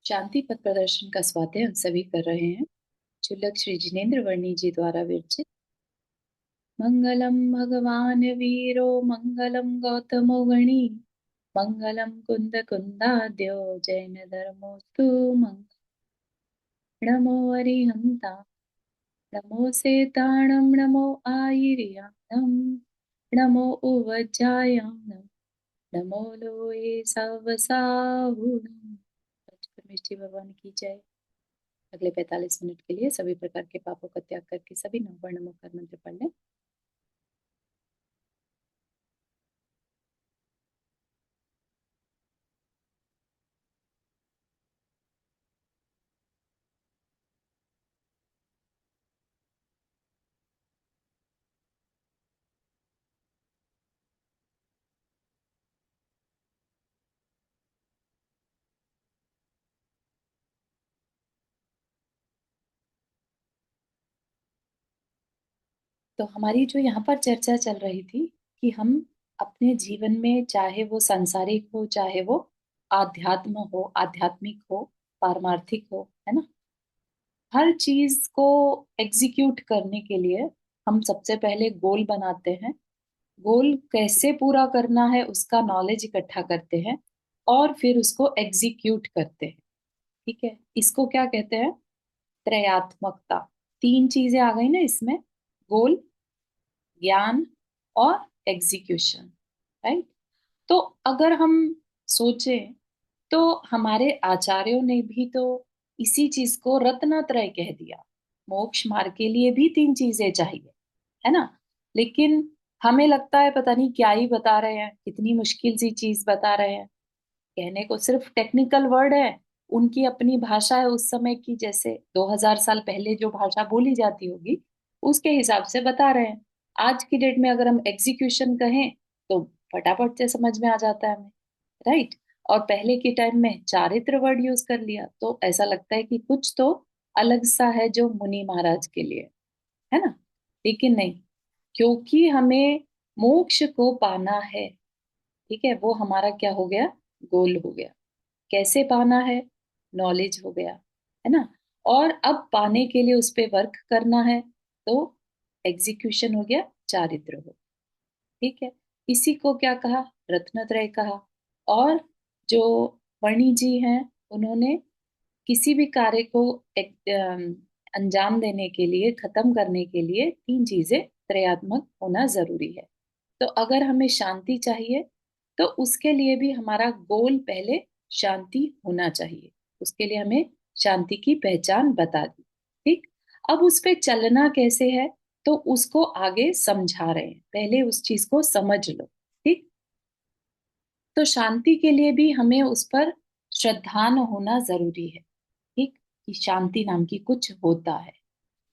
शांति पथ प्रदर्शन का स्वाध्याय हम सभी कर रहे हैं। चुल्लक श्री जिनेन्द्र वर्णी जी द्वारा विरचित। मंगलम भगवान वीरो मंगलम गौतमो गणी मंगलम कुंद कुंदाद्यो जैन धर्मोस्तु मंगल। नमो अरिहंता नमो सेताणम नमो आयिर्याणम नमो उवज्जायाणम नमो लोए सवसाहुणम। परमेष्ठी भगवान की जय। अगले 45 मिनट के लिए सभी प्रकार के पापों का त्याग करके सभी नववर्ण मुखर मंत्र पढ़ लें। तो हमारी जो यहाँ पर चर्चा चल रही थी कि हम अपने जीवन में, चाहे वो सांसारिक हो, चाहे वो आध्यात्म हो, आध्यात्मिक हो, पारमार्थिक हो, है ना, हर चीज को एग्जीक्यूट करने के लिए हम सबसे पहले गोल बनाते हैं। गोल कैसे पूरा करना है उसका नॉलेज इकट्ठा करते हैं और फिर उसको एग्जीक्यूट करते हैं। ठीक है, इसको क्या कहते हैं? त्रयात्मकता। तीन चीजें आ गई ना इसमें: गोल, ज्ञान और एग्जीक्यूशन। राइट। तो अगर हम सोचें तो हमारे आचार्यों ने भी तो इसी चीज को रत्नत्रय कह दिया। मोक्ष मार्ग के लिए भी तीन चीजें चाहिए, है ना। लेकिन हमें लगता है पता नहीं क्या ही बता रहे हैं, कितनी मुश्किल सी चीज बता रहे हैं। कहने को सिर्फ टेक्निकल वर्ड है, उनकी अपनी भाषा है उस समय की, जैसे 2000 साल पहले जो भाषा बोली जाती होगी उसके हिसाब से बता रहे हैं। आज की डेट में अगर हम एग्जीक्यूशन कहें तो फटाफट से समझ में आ जाता है हमें। राइट। और पहले के टाइम में चारित्र वर्ड यूज कर लिया तो ऐसा लगता है कि कुछ तो अलग सा है जो मुनि महाराज के लिए, है ना। लेकिन नहीं, क्योंकि हमें मोक्ष को पाना है। ठीक है, वो हमारा क्या हो गया? गोल हो गया। कैसे पाना है? नॉलेज हो गया, है ना। और अब पाने के लिए उस पे वर्क करना है तो एग्जीक्यूशन हो गया, चारित्र हो। ठीक है, इसी को क्या कहा? रत्नत्रय कहा। और जो वर्णी जी हैं उन्होंने किसी भी कार्य को अंजाम देने के लिए, खत्म करने के लिए तीन चीजें त्रयात्मक होना जरूरी है। तो अगर हमें शांति चाहिए तो उसके लिए भी हमारा गोल पहले शांति होना चाहिए। उसके लिए हमें शांति की पहचान बता दी। ठीक। अब उस पे चलना कैसे है तो उसको आगे समझा रहे हैं, पहले उस चीज को समझ लो। ठीक। तो शांति के लिए भी हमें उस पर श्रद्धान होना जरूरी है। ठीक। कि शांति नाम की कुछ होता है।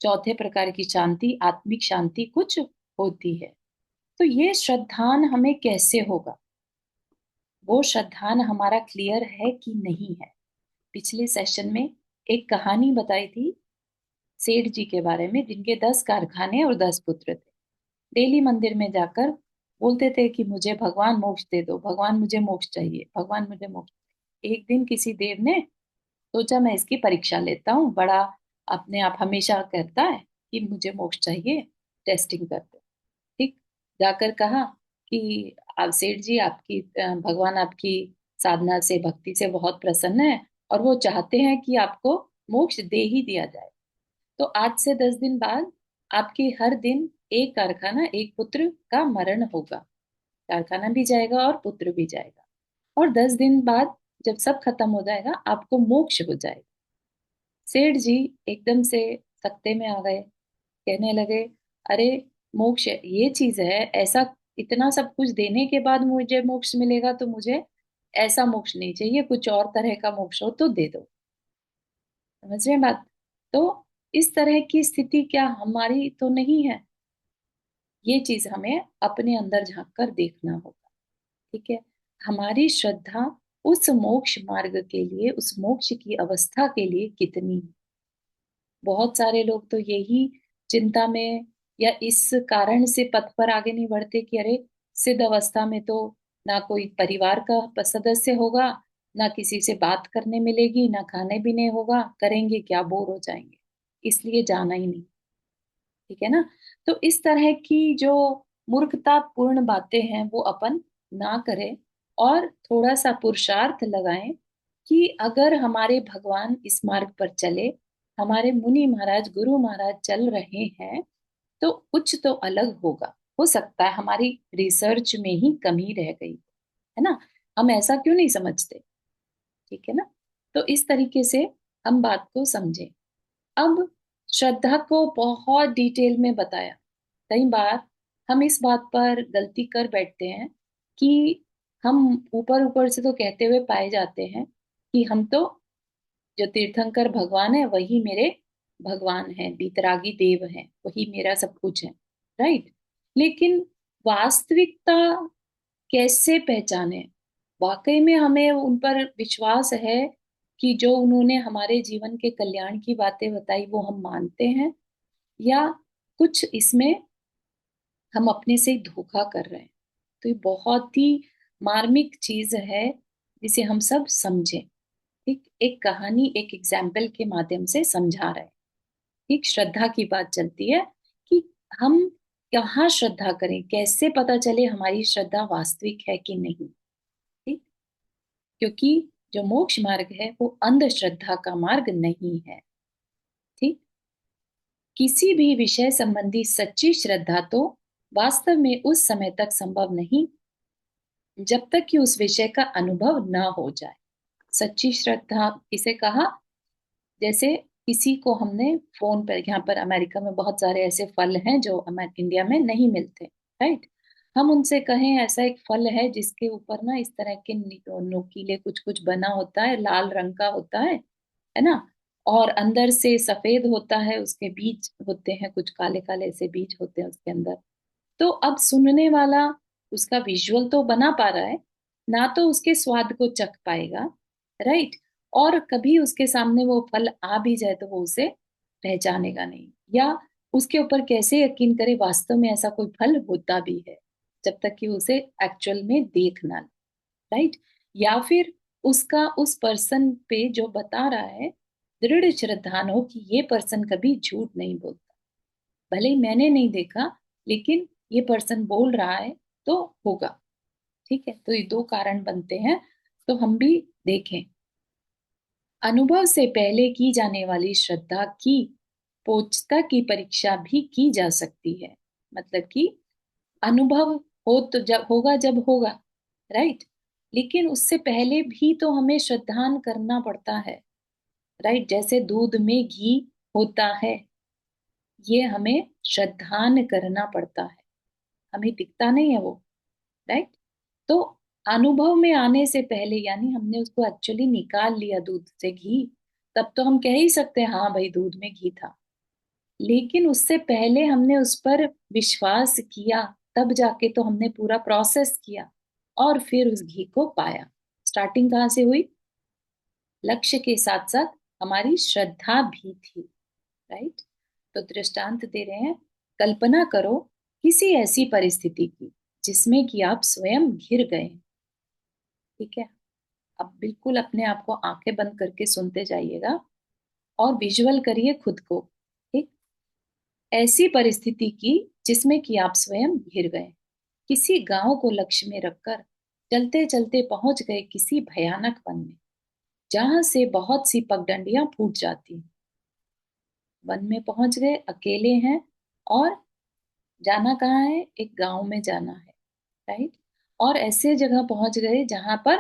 चौथे प्रकार की शांति, आत्मिक शांति कुछ होती है। तो ये श्रद्धान हमें कैसे होगा? वो श्रद्धान हमारा क्लियर है कि नहीं है? पिछले सेशन में एक कहानी बताई थी सेठ जी के बारे में, जिनके 10 कारखाने और 10 पुत्र थे। डेली मंदिर में जाकर बोलते थे कि मुझे भगवान मोक्ष दे दो, भगवान मुझे मोक्ष चाहिए, भगवान मुझे मोक्ष। एक दिन किसी देव ने सोचा मैं इसकी परीक्षा लेता हूँ, बड़ा अपने आप हमेशा कहता है कि मुझे मोक्ष चाहिए, टेस्टिंग करते। ठीक। जाकर कहा कि आप सेठ जी, आपकी भगवान आपकी साधना से, भक्ति से बहुत प्रसन्न है और वो चाहते हैं कि आपको मोक्ष दे ही दिया जाए। तो आज से 10 दिन बाद आपके हर दिन एक कारखाना, एक पुत्र का मरण होगा। कारखाना भी जाएगा और पुत्र भी जाएगा। और 10 दिन बाद जब सब खत्म हो जाएगा आपको मोक्ष हो जाएगा। सेठ जी एकदम से सकते में आ गए। कहने लगे, अरे, मोक्ष ये चीज है, ऐसा इतना सब कुछ देने के बाद मुझे मोक्ष मिलेगा तो मुझे ऐसा मोक्ष नहीं चाहिए, कुछ और तरह का मोक्ष हो तो दे दो। समझ रहे हैं बात? तो इस तरह की स्थिति क्या हमारी तो नहीं है? ये चीज हमें अपने अंदर झांक कर देखना होगा। ठीक है। हमारी श्रद्धा उस मोक्ष मार्ग के लिए, उस मोक्ष की अवस्था के लिए कितनी है? बहुत सारे लोग तो यही चिंता में या इस कारण से पथ पर आगे नहीं बढ़ते कि अरे, सिद्ध अवस्था में तो ना कोई परिवार का सदस्य होगा, ना किसी से बात करने मिलेगी, ना खाने पीने होगा, करेंगे क्या, बोर हो जाएंगे, इसलिए जाना ही नहीं। ठीक है ना। तो इस तरह की जो मूर्खतापूर्ण बातें हैं वो अपन ना करें, और थोड़ा सा पुरुषार्थ लगाएं कि अगर हमारे भगवान इस मार्ग पर चले, हमारे मुनि महाराज गुरु महाराज चल रहे हैं, तो कुछ तो अलग होगा। हो सकता है हमारी रिसर्च में ही कमी रह गई, है ना। हम ऐसा क्यों नहीं समझते। ठीक है ना। तो इस तरीके से हम बात को समझें। अब श्रद्धा को बहुत डिटेल में बताया। कई बार हम इस बात पर गलती कर बैठते हैं कि हम ऊपर ऊपर से तो कहते हुए पाए जाते हैं कि हम तो, जो तीर्थंकर भगवान है वही मेरे भगवान हैं, बीतरागी देव हैं, वही मेरा सब कुछ है। राइट। लेकिन वास्तविकता कैसे पहचाने। वाकई में हमें उन पर विश्वास है कि जो उन्होंने हमारे जीवन के कल्याण की बातें बताई वो हम मानते हैं, या कुछ इसमें हम अपने से ही धोखा कर रहे हैं। तो ये बहुत ही मार्मिक चीज है जिसे हम सब समझें। ठीक, एक कहानी, एक एग्जाम्पल के माध्यम से समझा रहे हैं। ठीक, श्रद्धा की बात चलती है कि हम कहाँ श्रद्धा करें, कैसे पता चले हमारी श्रद्धा वास्तविक है कि नहीं। ठीक, क्योंकि जो मोक्ष मार्ग है वो अंधश्रद्धा का मार्ग नहीं है। ठीक, किसी भी विषय संबंधी सच्ची श्रद्धा तो वास्तव में उस समय तक संभव नहीं जब तक कि उस विषय का अनुभव न हो जाए। सच्ची श्रद्धा किसे कहा। जैसे किसी को हमने फोन पर, यहाँ पर अमेरिका में बहुत सारे ऐसे फल हैं जो इंडिया में नहीं मिलते। राइट। हम उनसे कहें ऐसा एक फल है जिसके ऊपर ना इस तरह के नोकीले कुछ कुछ बना होता है, लाल रंग का होता है ना, और अंदर से सफेद होता है, उसके बीज होते हैं, कुछ काले काले से बीज होते हैं उसके अंदर। तो अब सुनने वाला उसका विजुअल तो बना पा रहा है, ना तो उसके स्वाद को चख पाएगा। राइट। और कभी उसके सामने वो फल आ भी जाए तो वो उसे पहचानेगा नहीं, या उसके ऊपर कैसे यकीन करे वास्तव में ऐसा कोई फल होता भी है, जब तक कि उसे एक्चुअल में देख ना ले। राइट। या फिर उसका उस पर्सन पे जो बता रहा है दृढ़ श्रद्धान हो कि ये पर्सन कभी झूठ नहीं बोलता, भले ही मैंने नहीं देखा, लेकिन ये पर्सन बोल रहा है तो होगा। ठीक है। तो ये दो कारण बनते हैं। तो हम भी देखें, अनुभव से पहले की जाने वाली श्रद्धा की पोचता की परीक्षा भी की जा सकती है। मतलब कि अनुभव हो तो जब होगा, जब होगा। राइट। लेकिन उससे पहले भी तो हमें श्रद्धान करना पड़ता है। राइट। जैसे दूध में घी होता है, ये हमें श्रद्धान करना पड़ता है, हमें दिखता नहीं है वो। राइट। तो अनुभव में आने से पहले, यानी हमने उसको एक्चुअली निकाल लिया दूध से घी, तब तो हम कह ही सकते हैं हाँ भाई दूध में घी था। लेकिन उससे पहले हमने उस पर विश्वास किया, तब जाके तो हमने पूरा प्रोसेस किया और फिर उस घी को पाया। स्टार्टिंग कहाँ से हुई। लक्ष्य के साथ साथ हमारी श्रद्धा भी थी। राइट। तो दृष्टांत दे रहे हैं, कल्पना करो किसी ऐसी परिस्थिति की जिसमें कि आप स्वयं घिर गए। ठीक है। अब बिल्कुल अपने आप को आंखें बंद करके सुनते जाइएगा और विजुअल करिए खुद को। ठीक, ऐसी परिस्थिति की जिसमें कि आप स्वयं घिर गए। किसी गांव को लक्ष्य में रखकर चलते चलते पहुंच गए किसी भयानक वन में, जहां से बहुत सी पगडंडियां फूट जाती। वन में पहुंच गए, अकेले हैं, और जाना कहाँ है, एक गांव में जाना है। राइट। और ऐसे जगह पहुंच गए जहां पर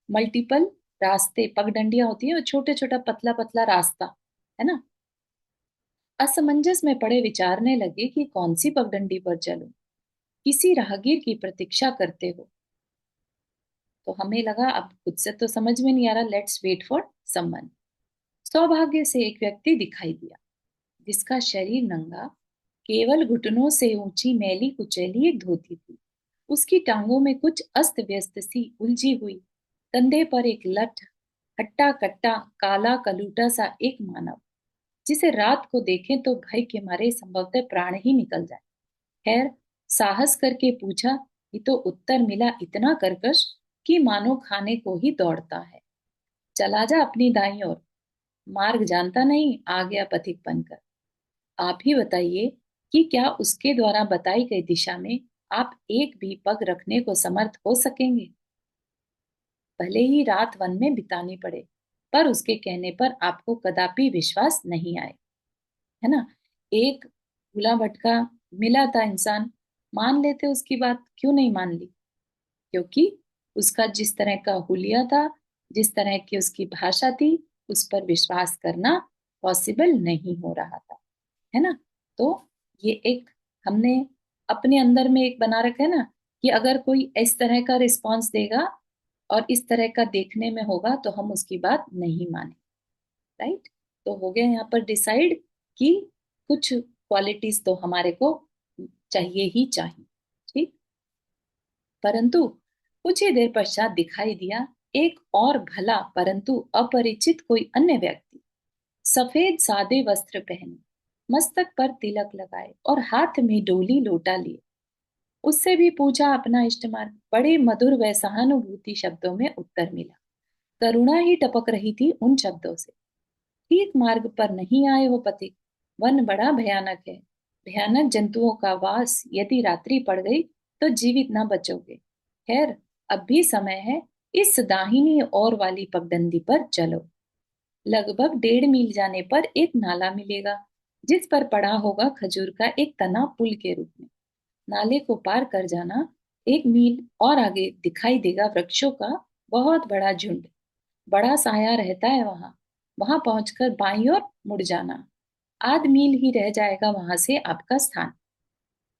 मल्टीपल रास्ते, पगडंडियां होती है और छोटे छोटा पतला पतला रास्ता, है ना। असमंजस में पड़े विचारने लगे कि कौन सी पगडंडी पर चलूं, किसी राहगीर की प्रतीक्षा करते हो। तो हमें लगा अब खुद से तो समझ में नहीं आ रहा, लेट्स वेट फॉर समवन। सौभाग्य से एक व्यक्ति दिखाई दिया जिसका शरीर नंगा, केवल घुटनों से ऊंची मैली कुचैली एक धोती थी। उसकी टांगों में कुछ अस्त व्यस्त सी उलझी हुई, कंधे पर एक लठ, हट्टा कट्टा काला कलूटा सा एक मानव, जिसे रात को देखें तो भय के मारे संभवतः प्राण ही निकल जाए। खैर, साहस करके पूछा, ये तो उत्तर मिला इतना कर्कश कि मानो खाने को ही दौड़ता है। चला जा अपनी दाईं ओर, मार्ग जानता नहीं, आ गया पथिक बनकर। आप ही बताइए कि क्या उसके द्वारा बताई गई दिशा में आप एक भी पग रखने को समर्थ हो सकेंगे? भले ही रात वन में बितानी पड़े, पर उसके कहने पर आपको कदापि विश्वास नहीं आए, है ना? एक भूला भटका मिला था इंसान, मान लेते उसकी बात, क्यों नहीं मान ली? क्योंकि उसका जिस तरह का हुलिया था, जिस तरह की उसकी भाषा थी, उस पर विश्वास करना पॉसिबल नहीं हो रहा था, है ना? तो ये एक हमने अपने अंदर में एक बना रखा है ना, कि अगर कोई इस तरह का रिस्पॉन्स देगा और इस तरह का देखने में होगा तो हम उसकी बात नहीं माने, राइट? तो हो गया यहाँ पर डिसाइड कि कुछ क्वालिटीज तो हमारे को चाहिए ही चाहिए, ठीक? परंतु कुछ ही देर पश्चात दिखाई दिया एक और भला परंतु अपरिचित कोई अन्य व्यक्ति, सफेद सादे वस्त्र पहने, मस्तक पर तिलक लगाए और हाथ में डोली लोटा लिए। उससे भी पूछा अपना इष्ट मार्ग, बड़े मधुर व सहानुभूति शब्दों में उत्तर मिला। करुणा ही टपक रही थी उन शब्दों से। ठीक मार्ग पर नहीं आए हो पथिक, वन बड़ा भयानक है, भयानक जंतुओं का वास, यदि रात्रि पड़ गई तो जीवित ना बचोगे। खैर, अब भी समय है, इस दाहिनी ओर वाली पगडंडी पर चलो। लगभग 1.5 मील जाने पर एक नाला मिलेगा, जिस पर पड़ा होगा खजूर का एक तना पुल के रूप में। नाले को पार कर जाना, 1 मील और आगे दिखाई देगा वृक्षों का बहुत बड़ा झुंड। बड़ा साया रहता है वहां। वहां पहुंचकर बाईं ओर मुड़ जाना। आध मील ही रह जाएगा वहां से आपका स्थान।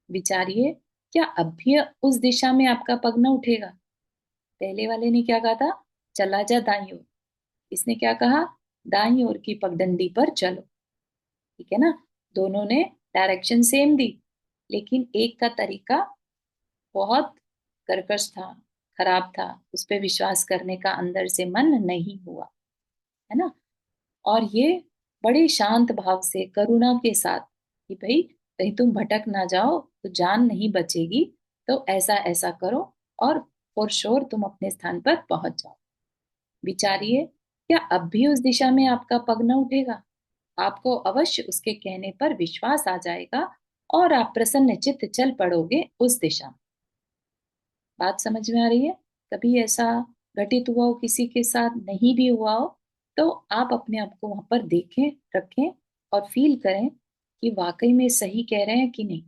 विचारिए, क्या अब भी उस दिशा में आपका पग न उठेगा? पहले वाले ने क्या कहा था? चला जा दाईं ओर। इसने क्या कहा? दाईं ओर की पगडंडी पर चलो। ठीक है ना? दोनों ने डायरेक्शन सेम दी, लेकिन एक का तरीका बहुत कर्कश था, खराब था। उस पर विश्वास करने का अंदर से मन नहीं हुआ, है ना? और ये बड़े शांत भाव से करुणा के साथ कि भाई, कहीं तुम भटक ना जाओ तो जान नहीं बचेगी, तो ऐसा ऐसा करो और फॉर श्योर तुम अपने स्थान पर पहुंच जाओ। विचारिए, क्या अब भी उस दिशा में आपका पग न उठेगा? आपको अवश्य उसके कहने पर विश्वास आ जाएगा और आप प्रसन्न चित्त चल पड़ोगे उस दिशा में। बात समझ में आ रही है? कभी ऐसा घटित हुआ हो किसी के साथ, नहीं भी हुआ हो, तो आप अपने आप को वहां पर देखें, रखें और फील करें कि वाकई में सही कह रहे हैं कि नहीं।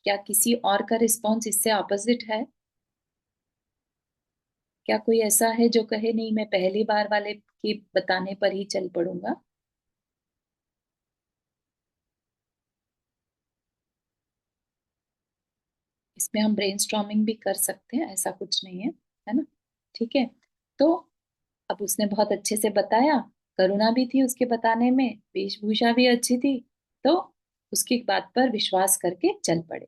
क्या किसी और का रिस्पॉन्स इससे ऑपोजिट है? क्या कोई ऐसा है जो कहे नहीं, मैं पहली बार वाले के बताने पर ही चल पड़ूंगा? इसमें हम ब्रेनस्टॉर्मिंग भी कर सकते हैं, ऐसा कुछ नहीं है ना? ठीक है। तो अब उसने बहुत अच्छे से बताया, करुणा भी थी उसके बताने में, वेशभूषा भी अच्छी थी, तो उसकी बात पर विश्वास करके चल पड़े।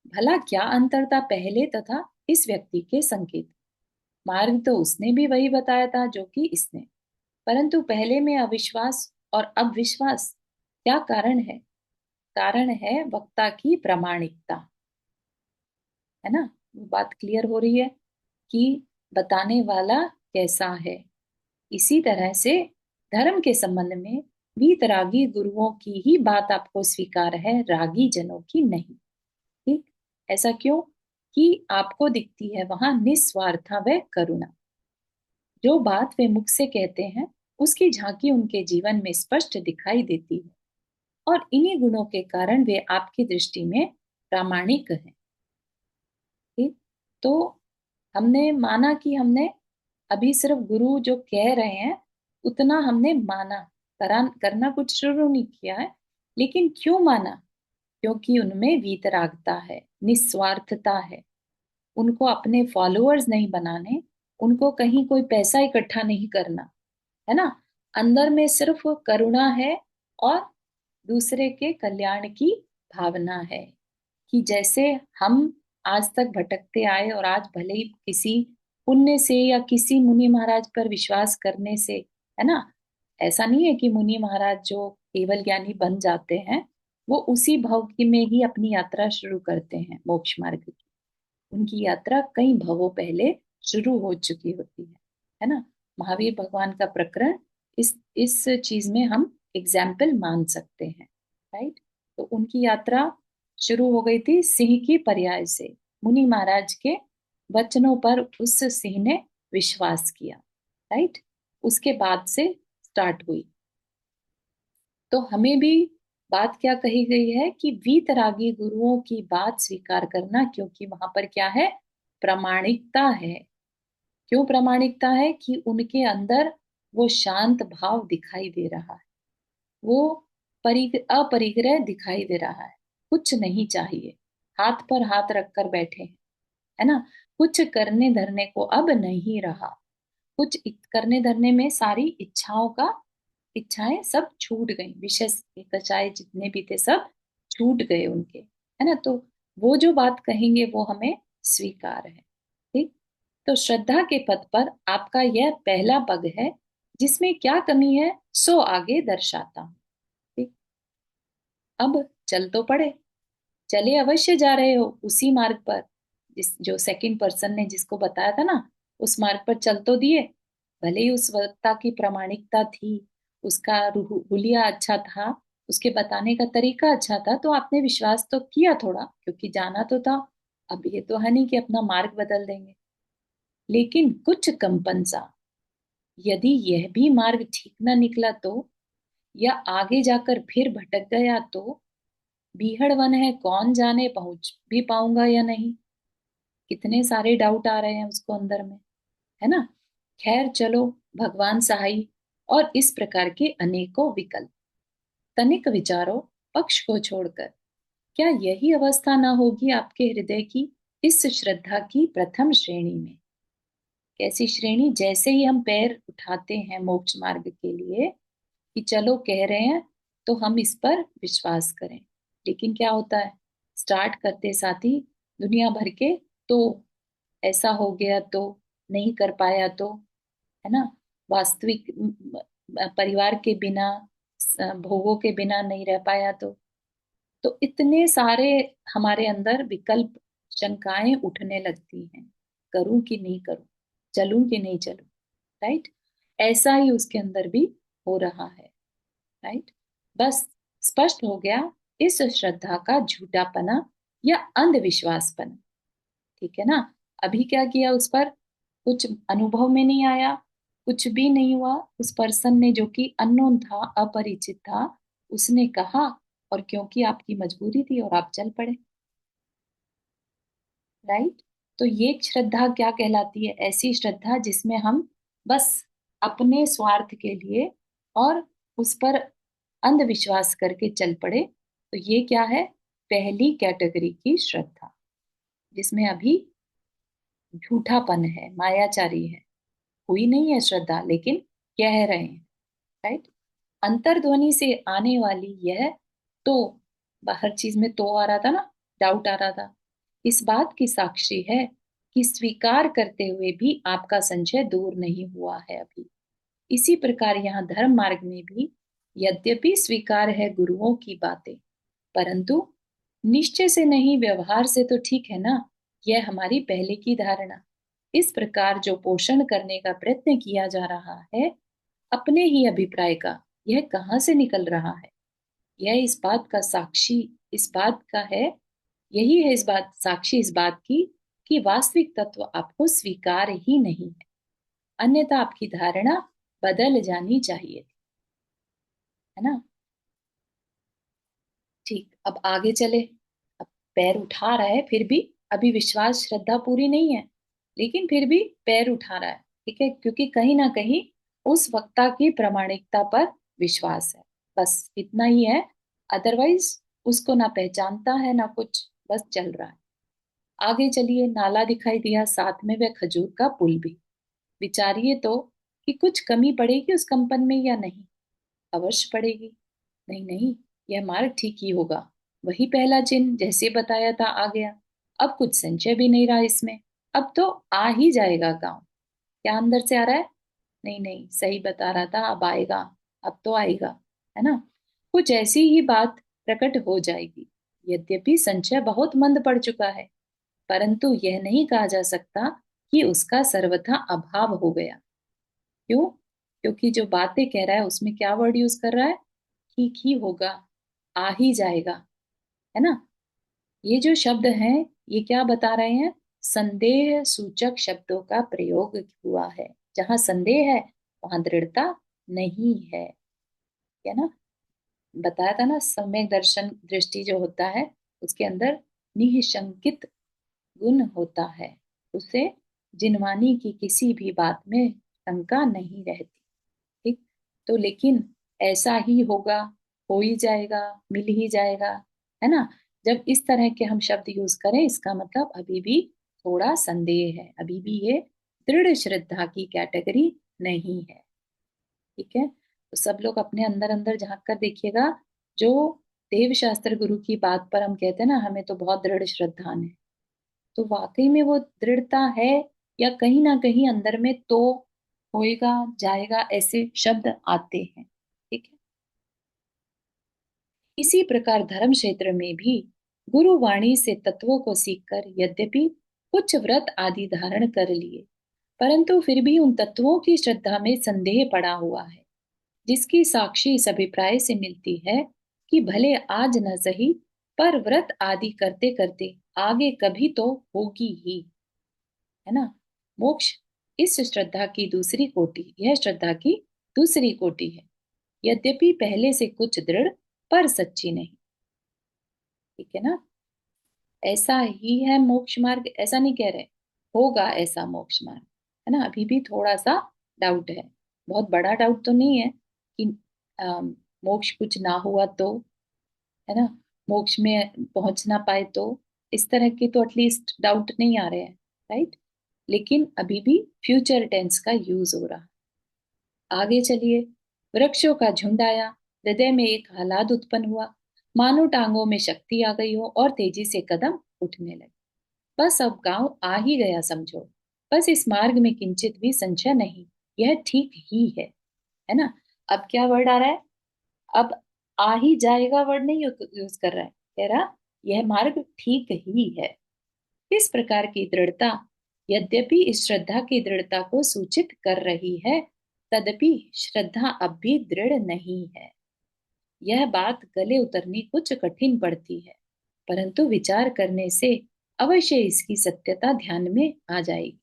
भला क्या अंतर था पहले तथा इस व्यक्ति के संकेत? मार्ग तो उसने भी वही बताया था जो कि इसने, परंतु पहले में अविश्वास और अब विश्वास। क्या कारण है? कारण है वक्ता की प्रामाणिकता, है ना? वो बात क्लियर हो रही है कि बताने वाला कैसा है। इसी तरह से धर्म के संबंध में वीतरागी गुरुओं की ही बात आपको स्वीकार है, रागी जनों की नहीं। ठीक? ऐसा क्यों? कि आपको दिखती है वहां निस्वार्था व करुणा। जो बात वे मुख से कहते हैं, उसकी झांकी उनके जीवन में स्पष्ट दिखाई देती है, और इन्हीं गुणों के कारण वे आपकी दृष्टि में प्रामाणिक हैं। ठीक? तो हमने माना कि हमने अभी सिर्फ गुरु जो कह रहे हैं उतना हमने माना, करना कुछ शुरू नहीं किया है। लेकिन क्यों माना? क्योंकि उनमें वीतरागता है, निस्वार्थता है। उनको अपने फॉलोअर्स नहीं बनाने, उनको कहीं कोई पैसा इकट्ठा नहीं करना, है ना? अंदर में सिर्फ करुणा है और दूसरे के कल्याण की भावना है। कि जैसे हम आज तक भटकते आए और आज भले ही किसी पुण्य से या किसी मुनि महाराज पर विश्वास करने से, है ना? ऐसा नहीं है कि मुनि महाराज जो केवल ज्ञानी बन जाते हैं, वो उसी भव की में ही अपनी यात्रा शुरू करते हैं मोक्ष मार्ग की। उनकी यात्रा कई भवों पहले शुरू हो चुकी होती है ना? महावीर भगवान का प्रकरण इस चीज में हम एग्जाम्पल मान सकते हैं। राइट। तो उनकी यात्रा शुरू हो गई थी सिंह की पर्याय से। मुनि महाराज के वचनों पर उस सिंह ने विश्वास किया। राइट। उसके बाद से स्टार्ट हुई। तो हमें भी बात क्या कही गई है कि वीतरागी गुरुओं की बात स्वीकार करना, क्योंकि वहां पर क्या है, प्रामाणिकता है। क्यों प्रामाणिकता है? कि उनके अंदर वो शांत भाव दिखाई दे रहा है, वो अपरिग्रह दिखाई दे रहा है। कुछ नहीं चाहिए, हाथ पर हाथ रखकर बैठे हैं, है ना। कुछ करने धरने को अब नहीं रहा। करने धरने में सारी इच्छाएं सब छूट गई, विषय कचाए जितने भी थे सब छूट गए उनके, है ना। तो वो जो बात कहेंगे वो हमें स्वीकार है। ठीक। तो श्रद्धा के पथ पर आपका यह पहला पग है, जिसमें क्या कमी है सो आगे दर्शाता हूं। ठीक। अब चल तो पड़े, चले अवश्य जा रहे हो उसी मार्ग पर, जिस जो सेकंड पर्सन ने जिसको बताया था ना, उस मार्ग पर चल तो दिए। भले ही उस वक्ता की प्रामाणिकता थी, उसका हुलिया अच्छा था, उसके बताने का तरीका अच्छा था, तो आपने विश्वास तो किया थोड़ा, क्योंकि जाना तो था। अब ये तो है नहीं कि अपना मार्ग बदल देंगे। लेकिन कुछ कंपन सा, यदि यह भी मार्ग ठीक ना निकला तो, या आगे जाकर फिर भटक गया तो, बीहड़ वन है, कौन जाने पहुंच भी पाऊंगा या नहीं। कितने सारे डाउट आ रहे हैं उसको अंदर में, है ना। खैर चलो, भगवान सहाय। और इस प्रकार के अनेकों विकल्प, तनिक विचारो पक्ष को छोड़कर, क्या यही अवस्था ना होगी आपके हृदय की इस श्रद्धा की प्रथम श्रेणी में? कैसी श्रेणी? जैसे ही हम पैर उठाते हैं मोक्ष मार्ग के लिए, कि चलो कह रहे हैं तो हम इस पर विश्वास करें, लेकिन क्या होता है, स्टार्ट करते साथ ही दुनिया भर के तो, ऐसा हो गया तो, नहीं कर पाया तो, है ना, वास्तविक परिवार के बिना, भोगों के बिना नहीं रह पाया तो इतने सारे हमारे अंदर विकल्प, शंकाएं उठने लगती हैं। करूं कि नहीं करूं, चलूं कि नहीं चलूं। राइट। ऐसा ही उसके अंदर भी हो रहा है। राइट। बस स्पष्ट हो गया इस श्रद्धा का झूठापना या अंधविश्वासपना। ठीक है ना। अभी क्या किया, उस पर कुछ अनुभव में नहीं आया, कुछ भी नहीं हुआ। उस पर्सन ने, जो कि अननोन था, अपरिचित था, उसने कहा, और क्योंकि आपकी मजबूरी थी और आप चल पड़े। राइट। तो ये श्रद्धा क्या कहलाती है? ऐसी श्रद्धा जिसमें हम बस अपने स्वार्थ के लिए और उस पर अंधविश्वास करके चल पड़े, तो ये क्या है? पहली कैटेगरी की श्रद्धा, जिसमें अभी झूठापन है, मायाचारी है। हुई नहीं है श्रद्धा, लेकिन कह रहे हैं। राइट। अंतर्ध्वनि से आने वाली यह तो, हर चीज में तो आ रहा था ना, डाउट आ रहा था, इस बात की साक्षी है कि स्वीकार करते हुए भी आपका संशय दूर नहीं हुआ है अभी। इसी प्रकार यहाँ धर्म मार्ग में भी यद्यपि स्वीकार है गुरुओं की बातें, परंतु निश्चय से नहीं, व्यवहार से तो ठीक है ना। यह हमारी पहले की धारणा। इस प्रकार जो पोषण करने का प्रयत्न किया जा रहा है अपने ही अभिप्राय का, यह कहाँ से निकल रहा है? यह इस बात का साक्षी, इस बात का है, यही है इस बात साक्षी इस बात की, कि वास्तविक तत्व आपको स्वीकार ही नहीं है, अन्यथा आपकी धारणा बदल जानी चाहिए, है ना। ठीक, अब आगे चले। अब पैर उठा रहा है फिर भी, अभी विश्वास श्रद्धा पूरी नहीं है, लेकिन फिर भी पैर उठा रहा है। ठीक है, क्योंकि कहीं ना कहीं उस वक्ता की प्रामाणिकता पर विश्वास है, बस इतना ही है। अदरवाइज उसको ना पहचानता है ना कुछ, बस चल रहा है। आगे चलिए, नाला दिखाई दिया, साथ में वह खजूर का पुल भी। विचारिए तो कि कुछ कमी पड़ेगी उस कंपन में या नहीं। अवश्य पड़ेगी। नहीं नहीं, यह मार्ग ठीक ही होगा। वही पहला चिन्ह जैसे बताया था आ गया। अब कुछ संशय भी नहीं रहा इसमें। अब तो आ ही जाएगा गांव। क्या अंदर से आ रहा है? नहीं नहीं, सही बता रहा था, अब आएगा। अब तो आएगा, है ना। कुछ ऐसी ही बात प्रकट हो जाएगी। यद्यपि संशय बहुत मंद पड़ चुका है, परंतु यह नहीं कहा जा सकता कि उसका सर्वथा अभाव हो गया। क्यों? क्योंकि जो बातें कह रहा है उसमें क्या वर्ड यूज कर रहा है? ठीक ही होगा, आ ही जाएगा, है ना। ये जो शब्द हैं, ये क्या बता रहे हैं? संदेह सूचक शब्दों का प्रयोग हुआ है। जहां संदेह है वहां दृढ़ता नहीं है ना। बताया था ना, सम्यक दर्शन दृष्टि जो होता है उसके अंदर निःशंकित गुण होता है। उसे जिनवानी की किसी भी बात में शंका नहीं रहती। ठीक। तो लेकिन ऐसा ही होगा, हो ही जाएगा, मिल ही जाएगा, है ना। जब इस तरह के हम शब्द यूज करें, इसका मतलब अभी भी थोड़ा संदेह है, अभी भी ये दृढ़ श्रद्धा की कैटेगरी नहीं है। ठीक है। तो सब लोग अपने अंदर अंदर झांक कर देखिएगा। जो देव शास्त्र गुरु की बात पर हम कहते हैं ना, हमें तो बहुत दृढ़ श्रद्धा है, तो वाकई में वो दृढ़ता है, या कहीं ना कहीं अंदर में तो होएगा, जाएगा, ऐसे शब्द आते हैं। ठीक है। इसी प्रकार धर्म क्षेत्र में भी गुरु वाणी से तत्वों को सीखकर यद्यपि कुछ व्रत आदि धारण कर लिए, परंतु फिर भी उन तत्वों की श्रद्धा में संदेह पड़ा हुआ है, जिसकी साक्षी इस अभिप्राय से मिलती है कि भले आज न सही, पर व्रत आदि करते करते आगे कभी तो होगी ही, है ना। मोक्ष इस श्रद्धा की दूसरी कोटि, यह श्रद्धा की दूसरी कोटि है, यद्यपि पहले से कुछ दृढ़ पर सच्ची नहीं। ठीक है ना। ऐसा ही है मोक्ष मार्ग, ऐसा नहीं कह रहे होगा ऐसा मोक्ष मार्ग, है ना। अभी भी थोड़ा सा डाउट है, बहुत बड़ा डाउट तो नहीं है कि मोक्ष कुछ ना हुआ तो, है ना, मोक्ष में पहुंच ना पाए तो, इस तरह के तो एटलीस्ट डाउट नहीं आ रहे हैं, राइट। लेकिन अभी भी फ्यूचर टेंस का यूज हो रहा। आगे चलिए। वृक्षों का झुंड आया, हृदय में एक आह्लाद उत्पन्न हुआ, मानो टांगों में शक्ति आ गई हो और तेजी से कदम उठने लगे। बस अब गांव आ ही गया समझो। बस इस मार्ग में किंचित भी संशय नहीं, यह ठीक ही है ना। अब क्या वर्ड आ रहा है? अब आ ही जाएगा वर्ड नहीं यूज कर रहा है, कह रहा यह मार्ग ठीक ही है। इस प्रकार की दृढ़ता यद्यपि इस श्रद्धा की दृढ़ता को सूचित कर रही है, तदपि श्रद्धा अब भी दृढ़ नहीं है। यह बात गले उतरनी कुछ कठिन पड़ती है, परंतु विचार करने से अवश्य इसकी सत्यता ध्यान में आ जाएगी।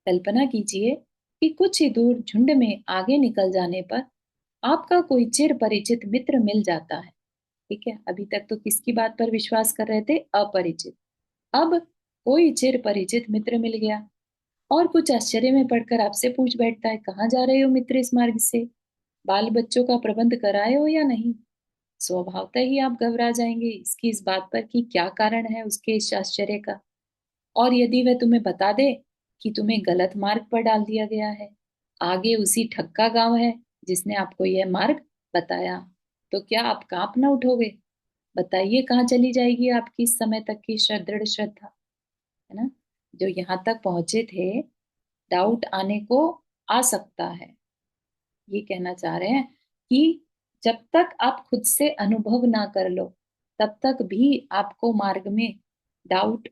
कल्पना कीजिए कि कुछ ही दूर झुंड में आगे निकल जाने पर आपका कोई चिर परिचित मित्र मिल जाता है। ठीक है, अभी तक तो किसकी बात पर विश्वास कर रहे थे? अपरिचित। अब कोई चिर परिचित मित्र मिल गया और कुछ आश्चर्य में पड़कर आपसे पूछ बैठता है, कहाँ जा रहे हो मित्र इस मार्ग से? बाल बच्चों का प्रबंध कराए हो या नहीं? स्वभावतः ही आप घबरा जाएंगे इसकी इस बात पर कि क्या कारण है उसके इस आश्चर्य का। और यदि वह तुम्हें बता दे कि तुम्हें गलत मार्ग पर डाल दिया गया है, आगे उसी ठक्का गांव है जिसने आपको यह मार्ग बताया, तो क्या आप कांप ना उठोगे? बताइए कहाँ चली जाएगी आपकी इस समय तक की दृढ़ श्रद्धा, है ना। जो यहाँ तक पहुंचे थे, डाउट आने को आ सकता है, ये कहना चाह रहे हैं कि जब तक आप खुद से अनुभव ना कर लो, तब तक भी आपको मार्ग में डाउट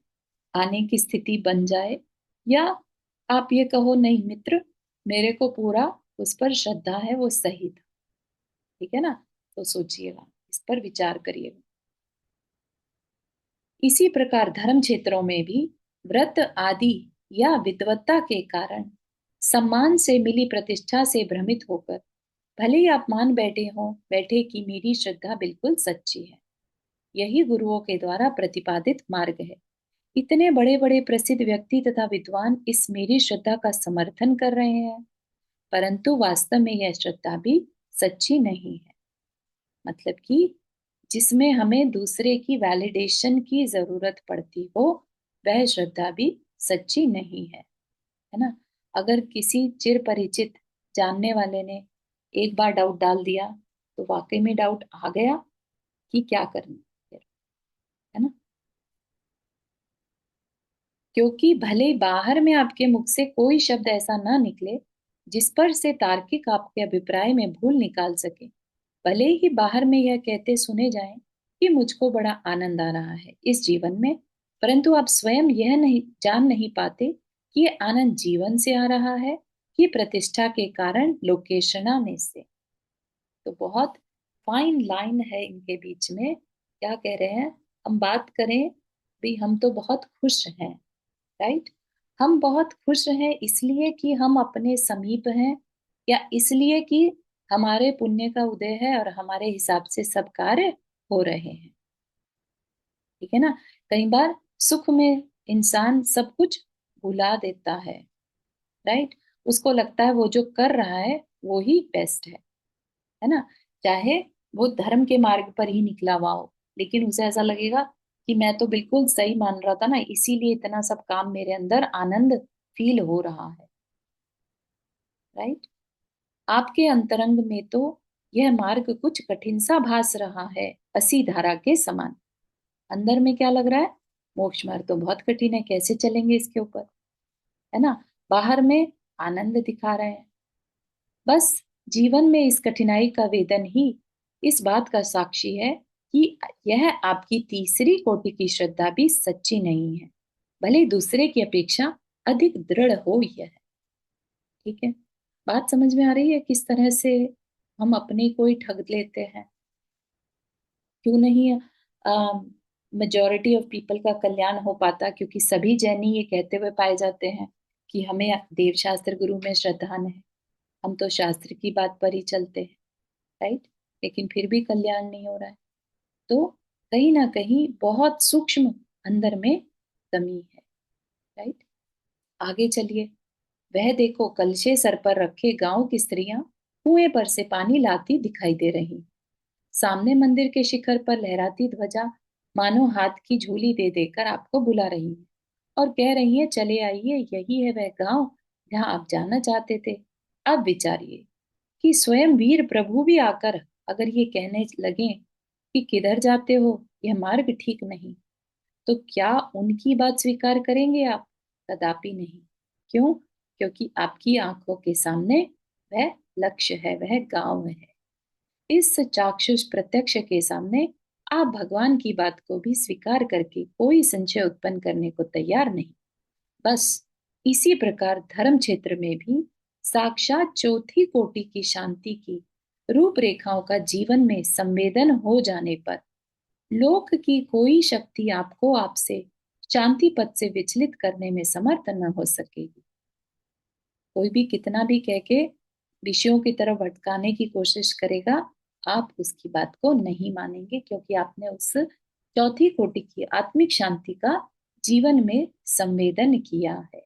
आने की स्थिति बन जाए, या आप ये कहो नहीं मित्र, मेरे को पूरा उस पर श्रद्धा है, वो सही था। ठीक है ना। तो सोचिएगा, इस पर विचार करिएगा। इसी प्रकार धर्म क्षेत्रों में भी व्रत आदि या विद्वत्ता के कारण सम्मान से मिली प्रतिष्ठा से भ्रमित होकर भले ही आप मान बैठे कि मेरी श्रद्धा बिल्कुल सच्ची है, यही गुरुओं के द्वारा प्रतिपादित मार्ग है, इतने बड़े बड़े प्रसिद्ध व्यक्ति तथा विद्वान इस मेरी श्रद्धा का समर्थन कर रहे हैं, परंतु वास्तव में यह श्रद्धा भी सच्ची नहीं है। मतलब कि जिसमें हमें दूसरे की वैलिडेशन की जरूरत पड़ती हो, वह श्रद्धा भी सच्ची नहीं है ना। अगर किसी चिर परिचित जानने वाले ने एक बार डाउट डाल दिया, तो वाकई में डाउट आ गया कि क्या करना फिर, है ना। क्योंकि भले बाहर में आपके मुख से कोई शब्द ऐसा ना निकले जिस पर से तार्किक आपके अभिप्राय में भूल निकाल सके, भले ही बाहर में यह कहते सुने जाएं कि मुझको बड़ा आनंद आ रहा है इस जीवन में, परंतु आप स्वयं यह नहीं जान नहीं पाते कि ये आनंद जीवन से आ रहा है कि प्रतिष्ठा के कारण लोकेशना में से। तो बहुत फाइन लाइन है इनके बीच में। क्या कह रहे हैं? हम बात करें भी, हम तो बहुत खुश हैं, राइट? हम बहुत खुश हैं इसलिए कि हम अपने समीप हैं, या इसलिए कि हमारे पुण्य का उदय है और हमारे हिसाब से सब कार्य हो रहे हैं। ठीक है ना? कई बार सुख में इंसान सब कुछ भुला देता है, राइट? उसको लगता है वो जो कर रहा है वो ही बेस्ट है ना? चाहे वो धर्म के मार्ग पर ही निकला हुआ हो, लेकिन उसे ऐसा लगेगा कि मैं तो बिल्कुल सही मान रहा था ना, इसीलिए इतना सब काम मेरे अंदर आनंद फील हो रहा है, राइट? आपके अंतरंग में तो यह मार्ग कुछ कठिन सा भास रहा है, असी धारा के समान। अंदर में क्या लग रहा है? मोक्ष मार्ग तो बहुत कठिन है, कैसे चलेंगे इसके ऊपर, है ना? बाहर में आनंद दिखा रहे हैं। बस जीवन में इस कठिनाई का वेदन ही इस बात का साक्षी है कि यह आपकी तीसरी कोटि की श्रद्धा भी सच्ची नहीं है, भले दूसरे की अपेक्षा अधिक दृढ़ हो यह। ठीक है? बात समझ में आ रही है किस तरह से हम अपने को ही ठग लेते हैं? क्यों नहीं मेजोरिटी ऑफ पीपल का कल्याण हो पाता? क्योंकि सभी जैनी ये कहते हुए पाए जाते हैं कि हमें देव शास्त्र गुरु में श्रद्धा नहीं, हम तो शास्त्र की बात पर ही चलते हैं, राइट? लेकिन फिर भी कल्याण नहीं हो रहा है। तो कहीं ना कहीं बहुत सूक्ष्म अंदर में कमी है, राइट? आगे चलिए। वह देखो, कलशे सर पर रखे गांव की स्त्रियां कुएं पर से पानी लाती दिखाई दे रही। सामने मंदिर के शिखर पर लहराती ध्वजा मानो हाथ की झूली दे देकर आपको बुला रही है और कह रही है, चले आइए, यही है वह गांव जहां आप जाना चाहते थे। अब विचारिए कि स्वयं वीर प्रभु भी आकर अगर ये कहने लगे कि किधर जाते हो, यह मार्ग ठीक नहीं, तो क्या उनकी बात स्वीकार करेंगे आप? कदापि नहीं। क्यों? क्योंकि आपकी आंखों के सामने वह लक्ष्य है, वह गांव है। इस चाक्षुष प्रत्यक्ष के सामने आप भगवान की बात को भी स्वीकार करके कोई संशय उत्पन्न करने को तैयार नहीं। बस इसी प्रकार धर्म क्षेत्र में भी साक्षात चौथी कोटि की शांति की रूपरेखाओं का जीवन में संवेदन हो जाने पर लोक की कोई शक्ति आपको आपसे शांति पथ से विचलित करने में समर्थ न हो सकेगी। कोई भी कितना भी कह के विषयों की तरफ भटकाने की कोशिश करेगा, आप उसकी बात को नहीं मानेंगे, क्योंकि आपने उस चौथी कोटि की आत्मिक शांति का जीवन में संवेदन किया है,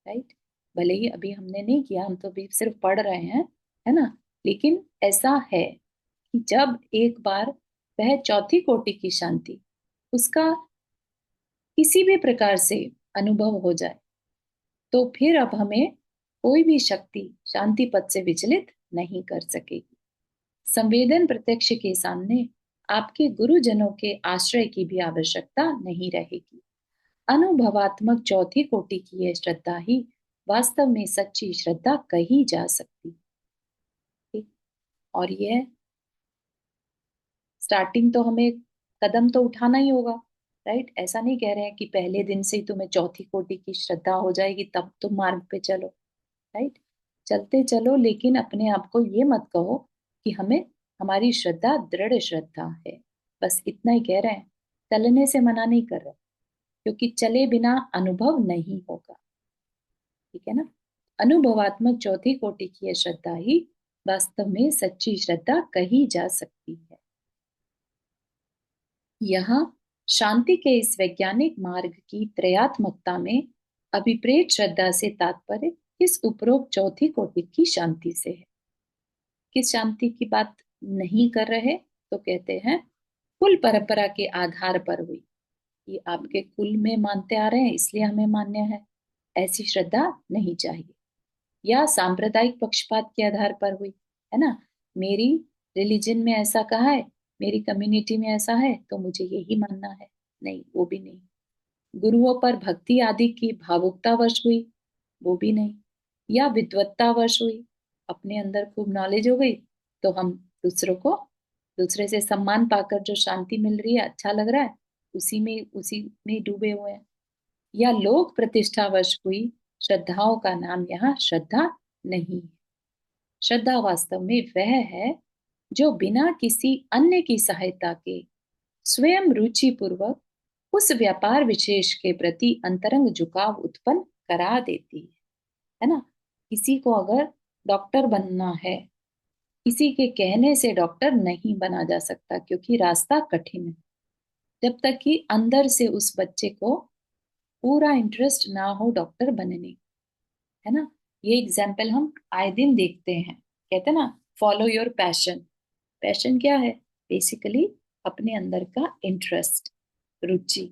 राइट? भले ही अभी हमने नहीं किया, हम तो अभी सिर्फ पढ़ रहे हैं, है ना? लेकिन ऐसा है कि जब एक बार वह चौथी कोटि की शांति उसका किसी भी प्रकार से अनुभव हो जाए, तो फिर अब हमें कोई भी शक्ति शांति पथ से विचलित नहीं कर सकेगी। संवेदन प्रत्यक्ष के सामने आपके गुरुजनों के आश्रय की भी आवश्यकता नहीं रहेगी। अनुभवात्मक चौथी कोटि की यह श्रद्धा ही वास्तव में सच्ची श्रद्धा कही जा सकती है। और यह स्टार्टिंग तो हमें कदम तो उठाना ही होगा, राइट? ऐसा नहीं कह रहे हैं कि पहले दिन से ही तुम्हें चौथी कोटि की श्रद्धा हो जाएगी तब तुम मार्ग पे चलो, राइट? चलते चलो, लेकिन अपने आप को ये मत कहो कि हमें हमारी श्रद्धा दृढ़ श्रद्धा है। बस इतना ही कह रहे हैं, चलने से मना नहीं कर रहे, क्योंकि चले बिना अनुभव नहीं होगा। ठीक है ना? अनुभवात्मक चौथी कोटि की यह श्रद्धा ही वास्तव में सच्ची श्रद्धा कही जा सकती है। यहाँ शांति के इस वैज्ञानिक मार्ग की त्रयात्मकता में अभिप्रेत श्रद्धा से तात्पर्य इस उपरोक्त चौथी कोटि की शांति से है। किस शांति की बात नहीं कर रहे? तो कहते हैं कुल परंपरा के आधार पर हुई, कि आपके कुल में मानते आ रहे हैं इसलिए हमें मान्य है, ऐसी श्रद्धा नहीं चाहिए। या सांप्रदायिक पक्षपात के आधार पर हुई, है ना? मेरी रिलीजन में ऐसा कहा है, मेरी कम्युनिटी में ऐसा है, तो मुझे यही मानना है। नहीं, वो भी नहीं। गुरुओं पर भक्ति आदि की भावुकतावश हुई, वो भी नहीं। या विद्वत्तावश हुई, अपने अंदर खूब नॉलेज हो गई, तो हम दूसरों को, दूसरे से सम्मान पाकर जो शांति मिल रही है, अच्छा लग रहा है, उसी में डूबे हुए हैं। या लोक प्रतिष्ठावश हुई, श्रद्धाओं का नाम यहाँ श्रद्धा नहीं है। श्रद्धा वास्तव में वह है जो बिना किसी अन्य की सहायता के स्वयं रुचि पूर्वक उस व्यापार विशेष के प्रति अंतरंग झुकाव उत्पन्न करा देती है ना। किसी को अगर डॉक्टर बनना है, किसी के कहने से डॉक्टर नहीं बना जा सकता, क्योंकि रास्ता कठिन है। जब तक कि अंदर से उस बच्चे को पूरा इंटरेस्ट ना हो डॉक्टर बनने, है ना। ये एग्जाम्पल हम आए दिन देखते हैं। कहते हैं ना, फॉलो योर पैशन। पैशन क्या है? बेसिकली अपने अंदर का इंटरेस्ट, रुचि,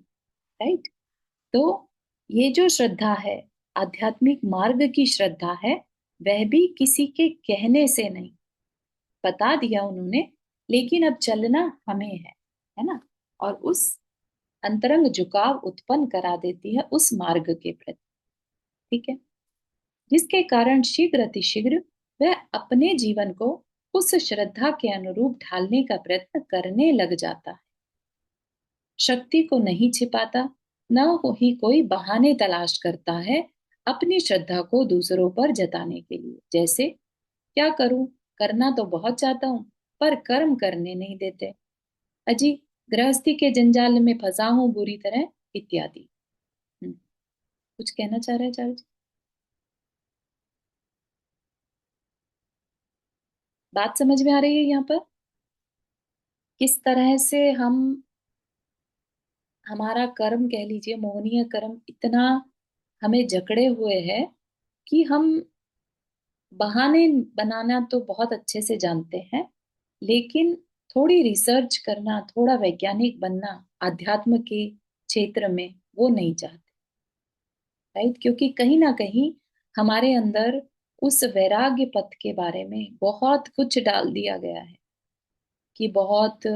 राइट। तो ये जो श्रद्धा है, आध्यात्मिक मार्ग की श्रद्धा है, वह भी किसी के कहने से नहीं, बता दिया उन्होंने, लेकिन अब चलना हमें है ना। और उस अंतरंग झुकाव उत्पन्न करा देती है उस मार्ग के प्रति, ठीक है। जिसके कारण शीघ्र अतिशीघ्र वह अपने जीवन को उस श्रद्धा के अनुरूप ढालने का प्रयत्न करने लग जाता है। शक्ति को नहीं छिपाता, न ही कोई बहाने तलाश करता है अपनी श्रद्धा को दूसरों पर जताने के लिए। जैसे, क्या करूं, करना तो बहुत चाहता हूं पर कर्म करने नहीं देते, अजी गृहस्थी के जंजाल में फंसा हूं बुरी तरह, इत्यादि। कुछ कहना चाह रहे हैं चार्ज? बात समझ में आ रही है यहाँ पर? किस तरह से हम, हमारा कर्म कह लीजिए, मोहनीय कर्म इतना हमें जकड़े हुए है कि हम बहाने बनाना तो बहुत अच्छे से जानते हैं, लेकिन थोड़ी रिसर्च करना, थोड़ा वैज्ञानिक बनना आध्यात्म के क्षेत्र में वो नहीं चाहते, राइट। क्योंकि कहीं ना कहीं हमारे अंदर उस वैराग्य पथ के बारे में बहुत कुछ डाल दिया गया है कि बहुत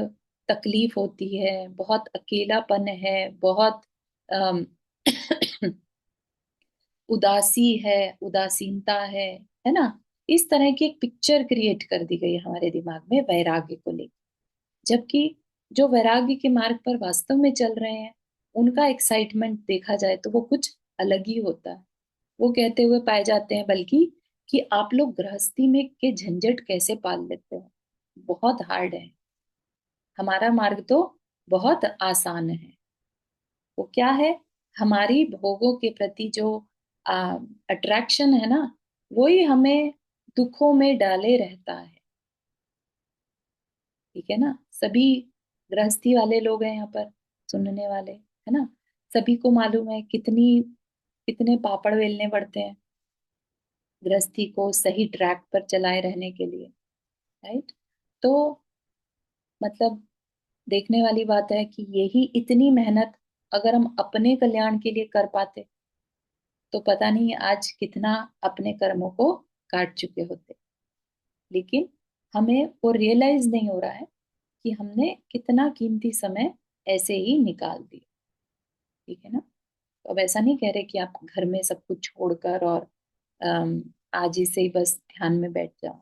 तकलीफ होती है, बहुत अकेलापन है, बहुत अम, उदासी है, उदासीनता है ना। इस तरह की एक पिक्चर क्रिएट कर दी गई है हमारे दिमाग में वैराग्य को लेकर। जबकि जो वैराग्य के मार्ग पर वास्तव में चल रहे हैं, उनका एक्साइटमेंट देखा जाए तो वो कुछ अलग ही होता है। वो कहते हुए पाए जाते हैं बल्कि कि आप लोग गृहस्थी में के झंझट कैसे पाल लेते हो, बहुत हार्ड है। हमारा मार्ग तो बहुत आसान है। वो क्या है? हमारी भोगों के प्रति जो अट्रैक्शन है ना, वही हमें दुखों में डाले रहता है, ठीक है ना। सभी गृहस्थी वाले लोग हैं यहाँ पर, सुनने वाले, है ना। सभी को मालूम है कितने पापड़ बेलने पड़ते हैं गृहस्थी को सही ट्रैक पर चलाए रहने के लिए, राइट। तो मतलब देखने वाली बात है कि यही इतनी मेहनत अगर हम अपने कल्याण के लिए कर पाते, तो पता नहीं आज कितना अपने कर्मों को काट चुके होते। लेकिन हमें वो रियलाइज नहीं हो रहा है कि हमने कितना कीमती समय ऐसे ही निकाल दिया, ठीक है ना। तो अब ऐसा नहीं कह रहे कि आप घर में सब कुछ छोड़कर और अम, आज ही से ही बस ध्यान में बैठ जाओ,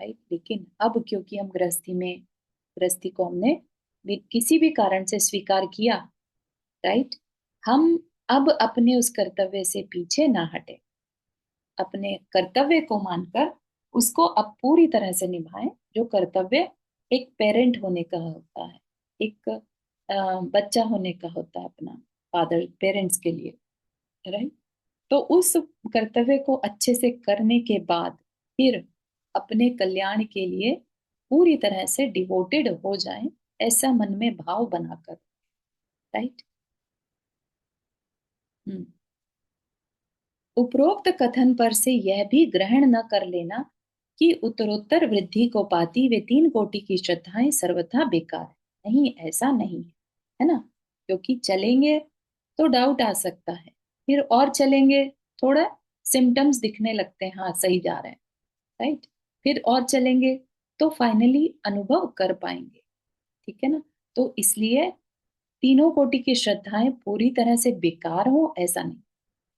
राइट। लेकिन अब क्योंकि हम गृहस्थी को हमने किसी भी कारण से स्वीकार किया, राइट, हम अब अपने उस कर्तव्य से पीछे ना हटे, अपने कर्तव्य को मानकर उसको अब पूरी तरह से निभाएं। जो कर्तव्य एक पेरेंट होने का होता है, एक बच्चा होने का होता है अपना फादर पेरेंट्स के लिए, राइट। तो उस कर्तव्य को अच्छे से करने के बाद फिर अपने कल्याण के लिए पूरी तरह से डिवोटेड हो जाएं, ऐसा मन में भाव बनाकर, राइट। हम्म। उपरोक्त कथन पर से यह भी ग्रहण न कर लेना कि उत्तरोत्तर वृद्धि को पाती वे 3 कोटि की श्रद्धाएं सर्वथा बेकार है। नहीं, ऐसा नहीं है ना। क्योंकि चलेंगे तो डाउट आ सकता है, फिर और चलेंगे, थोड़ा सिम्टम्स दिखने लगते हैं, हाँ सही जा रहे हैं, राइट। फिर और चलेंगे तो फाइनली अनुभव कर पाएंगे, ठीक है ना। तो इसलिए 3 कोटि की श्रद्धाएं पूरी तरह से बेकार हो, ऐसा नहीं।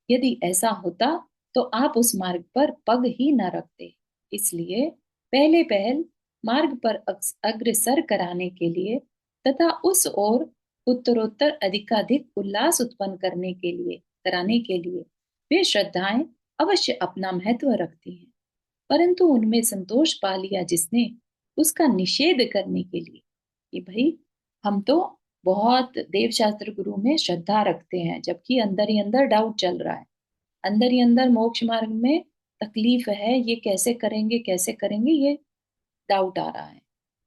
यदि ऐसा होता तो आप उस मार्ग पर पग ही न रखते। इसलिए पहले पहल मार्ग पर अग्रसर कराने के लिए तथा उस ओर उत्तरोत्तर अधिकाधिक उल्लास उत्पन्न करने के लिए कराने के लिए वे श्रद्धाएं अवश्य अपना महत्व रखती हैं, परंतु उनमें संतोष पा लिया जिसने, उसका निषेध करने के लिए कि भाई हम तो बहुत देव शास्त्र गुरु में श्रद्धा रखते हैं, जबकि अंदर ही अंदर डाउट चल रहा है, अंदर ही अंदर मोक्ष मार्ग में तकलीफ है, ये कैसे करेंगे, ये डाउट आ रहा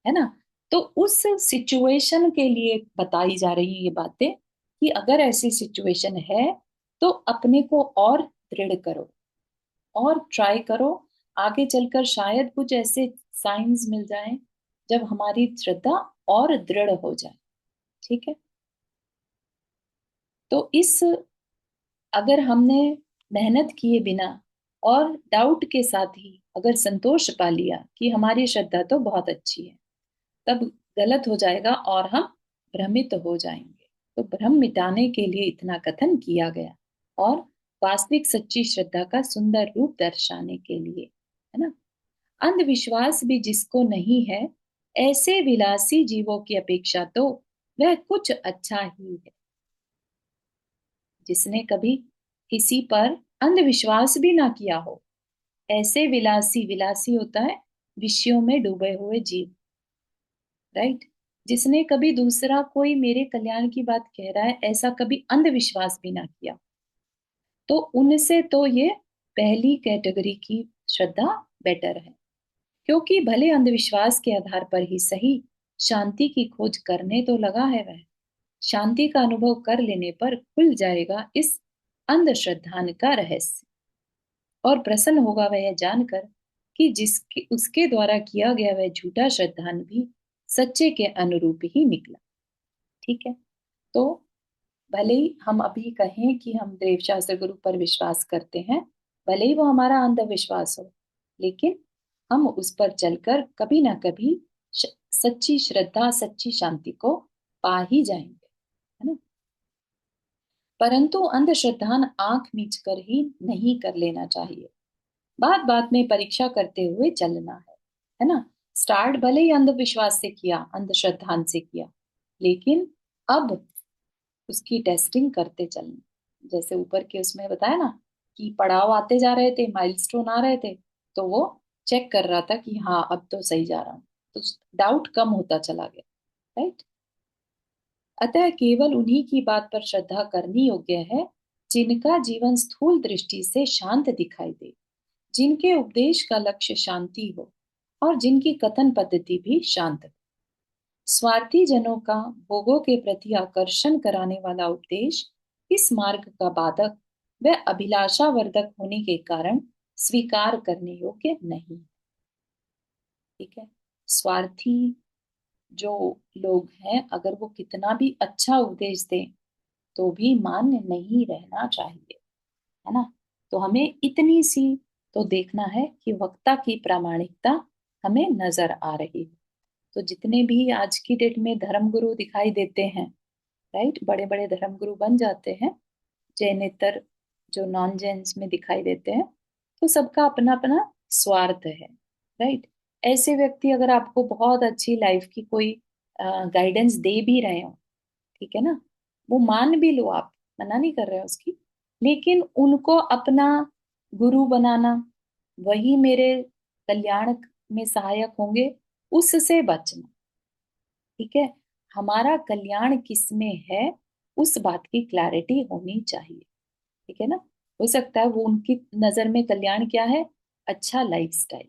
है ना। तो उस सिचुएशन के लिए बताई जा रही ये बातें कि अगर ऐसी सिचुएशन है तो अपने को और दृढ़ करो और ट्राई करो, आगे चलकर शायद कुछ ऐसे साइंस मिल जाएं जब हमारी श्रद्धा और दृढ़ हो जाए। ठीक है, तो इस अगर हमने मेहनत किए बिना और डाउट के साथ ही अगर संतोष पा लिया कि हमारी श्रद्धा तो बहुत अच्छी है, तब गलत हो जाएगा और हम भ्रमित हो जाएंगे। तो भ्रम मिटाने के लिए इतना कथन किया गया और वास्तविक सच्ची श्रद्धा का सुंदर रूप दर्शाने के लिए, है ना। अंधविश्वास भी जिसको नहीं है, ऐसे विलासी जीवों की अपेक्षा तो वह कुछ अच्छा ही है। जिसने कभी किसी पर अंधविश्वास भी ना किया हो, ऐसे विलासी, विलासी होता है विषयों में डूबे हुए जीव, राइट। जिसने कभी दूसरा कोई मेरे कल्याण की बात कह रहा है, ऐसा कभी अंधविश्वास भी ना किया, तो उनसे तो ये पहली कैटेगरी की श्रद्धा बेटर है। क्योंकि भले अंधविश्वास के आधार पर ही सही, शांति की खोज करने तो लगा है वह। शांति का अनुभव कर लेने पर खुल जाएगा इस अंधश्रद्धान का रहस्य, और प्रसन्न होगा वह यह जानकर कि जिसके उसके द्वारा किया गया वह झूठा श्रद्धान भी सच्चे के अनुरूप ही निकला। ठीक है, तो भले ही हम अभी कहें कि हम देव शास्त्र गुरु पर विश्वास करते हैं, भले ही वो हमारा अंधविश्वास हो, लेकिन हम उस पर चलकर कभी ना कभी सच्ची श्रद्धा, सच्ची शांति को पा ही जाएंगे, है ना। परंतु अंधश्रद्धान आंख मीच कर ही नहीं कर लेना चाहिए, बात बात में परीक्षा करते हुए चलना है ना। स्टार्ट भले ही अंधविश्वास से किया, अंधश्रद्धान से किया, लेकिन अब उसकी टेस्टिंग करते चलना। जैसे ऊपर के उसमें बताया ना कि पड़ाव आते जा रहे थे, माइलस्टोन आ रहे थे, तो वो चेक कर रहा था कि हाँ अब तो सही जा रहा हूँ, तो डाउट कम होता चला गया, राइट। अतः केवल उन्हीं की बात पर श्रद्धा करनी योग्य है जिनका जीवन स्थूल दृष्टि से शांत दिखाई दे, जिनके उपदेश का लक्ष्य शांति हो और जिनकी कथन पद्धति भी शांत हो। स्वार्थी जनों का भोगों के प्रति आकर्षण कराने वाला उपदेश इस मार्ग का बाधक व अभिलाषावर्धक होने के कारण स्वीकार करने योग्य नहीं। ठीक है, स्वार्थी जो लोग हैं, अगर वो कितना भी अच्छा उपदेश दें तो भी मान्य नहीं रहना चाहिए, है ना। तो हमें इतनी सी तो देखना है कि वक्ता की प्रामाणिकता हमें नजर आ रही है। तो जितने भी आज की डेट में धर्मगुरु दिखाई देते हैं, राइट, बड़े बड़े धर्मगुरु बन जाते हैं, जैनेतर जो नॉन जैन्स में दिखाई देते हैं, तो सबका अपना अपना स्वार्थ है, राइट। ऐसे व्यक्ति अगर आपको बहुत अच्छी लाइफ की कोई गाइडेंस दे भी रहे हो, ठीक है ना, वो मान भी लो आप, मना नहीं कर रहे हो उसकी, लेकिन उनको अपना गुरु बनाना, वही मेरे कल्याण में सहायक होंगे, उससे बचना। ठीक है, हमारा कल्याण किस में है, उस बात की क्लैरिटी होनी चाहिए। ठीक है ना, हो सकता है वो उनकी नजर में कल्याण क्या है, अच्छा लाइफस्टाइल,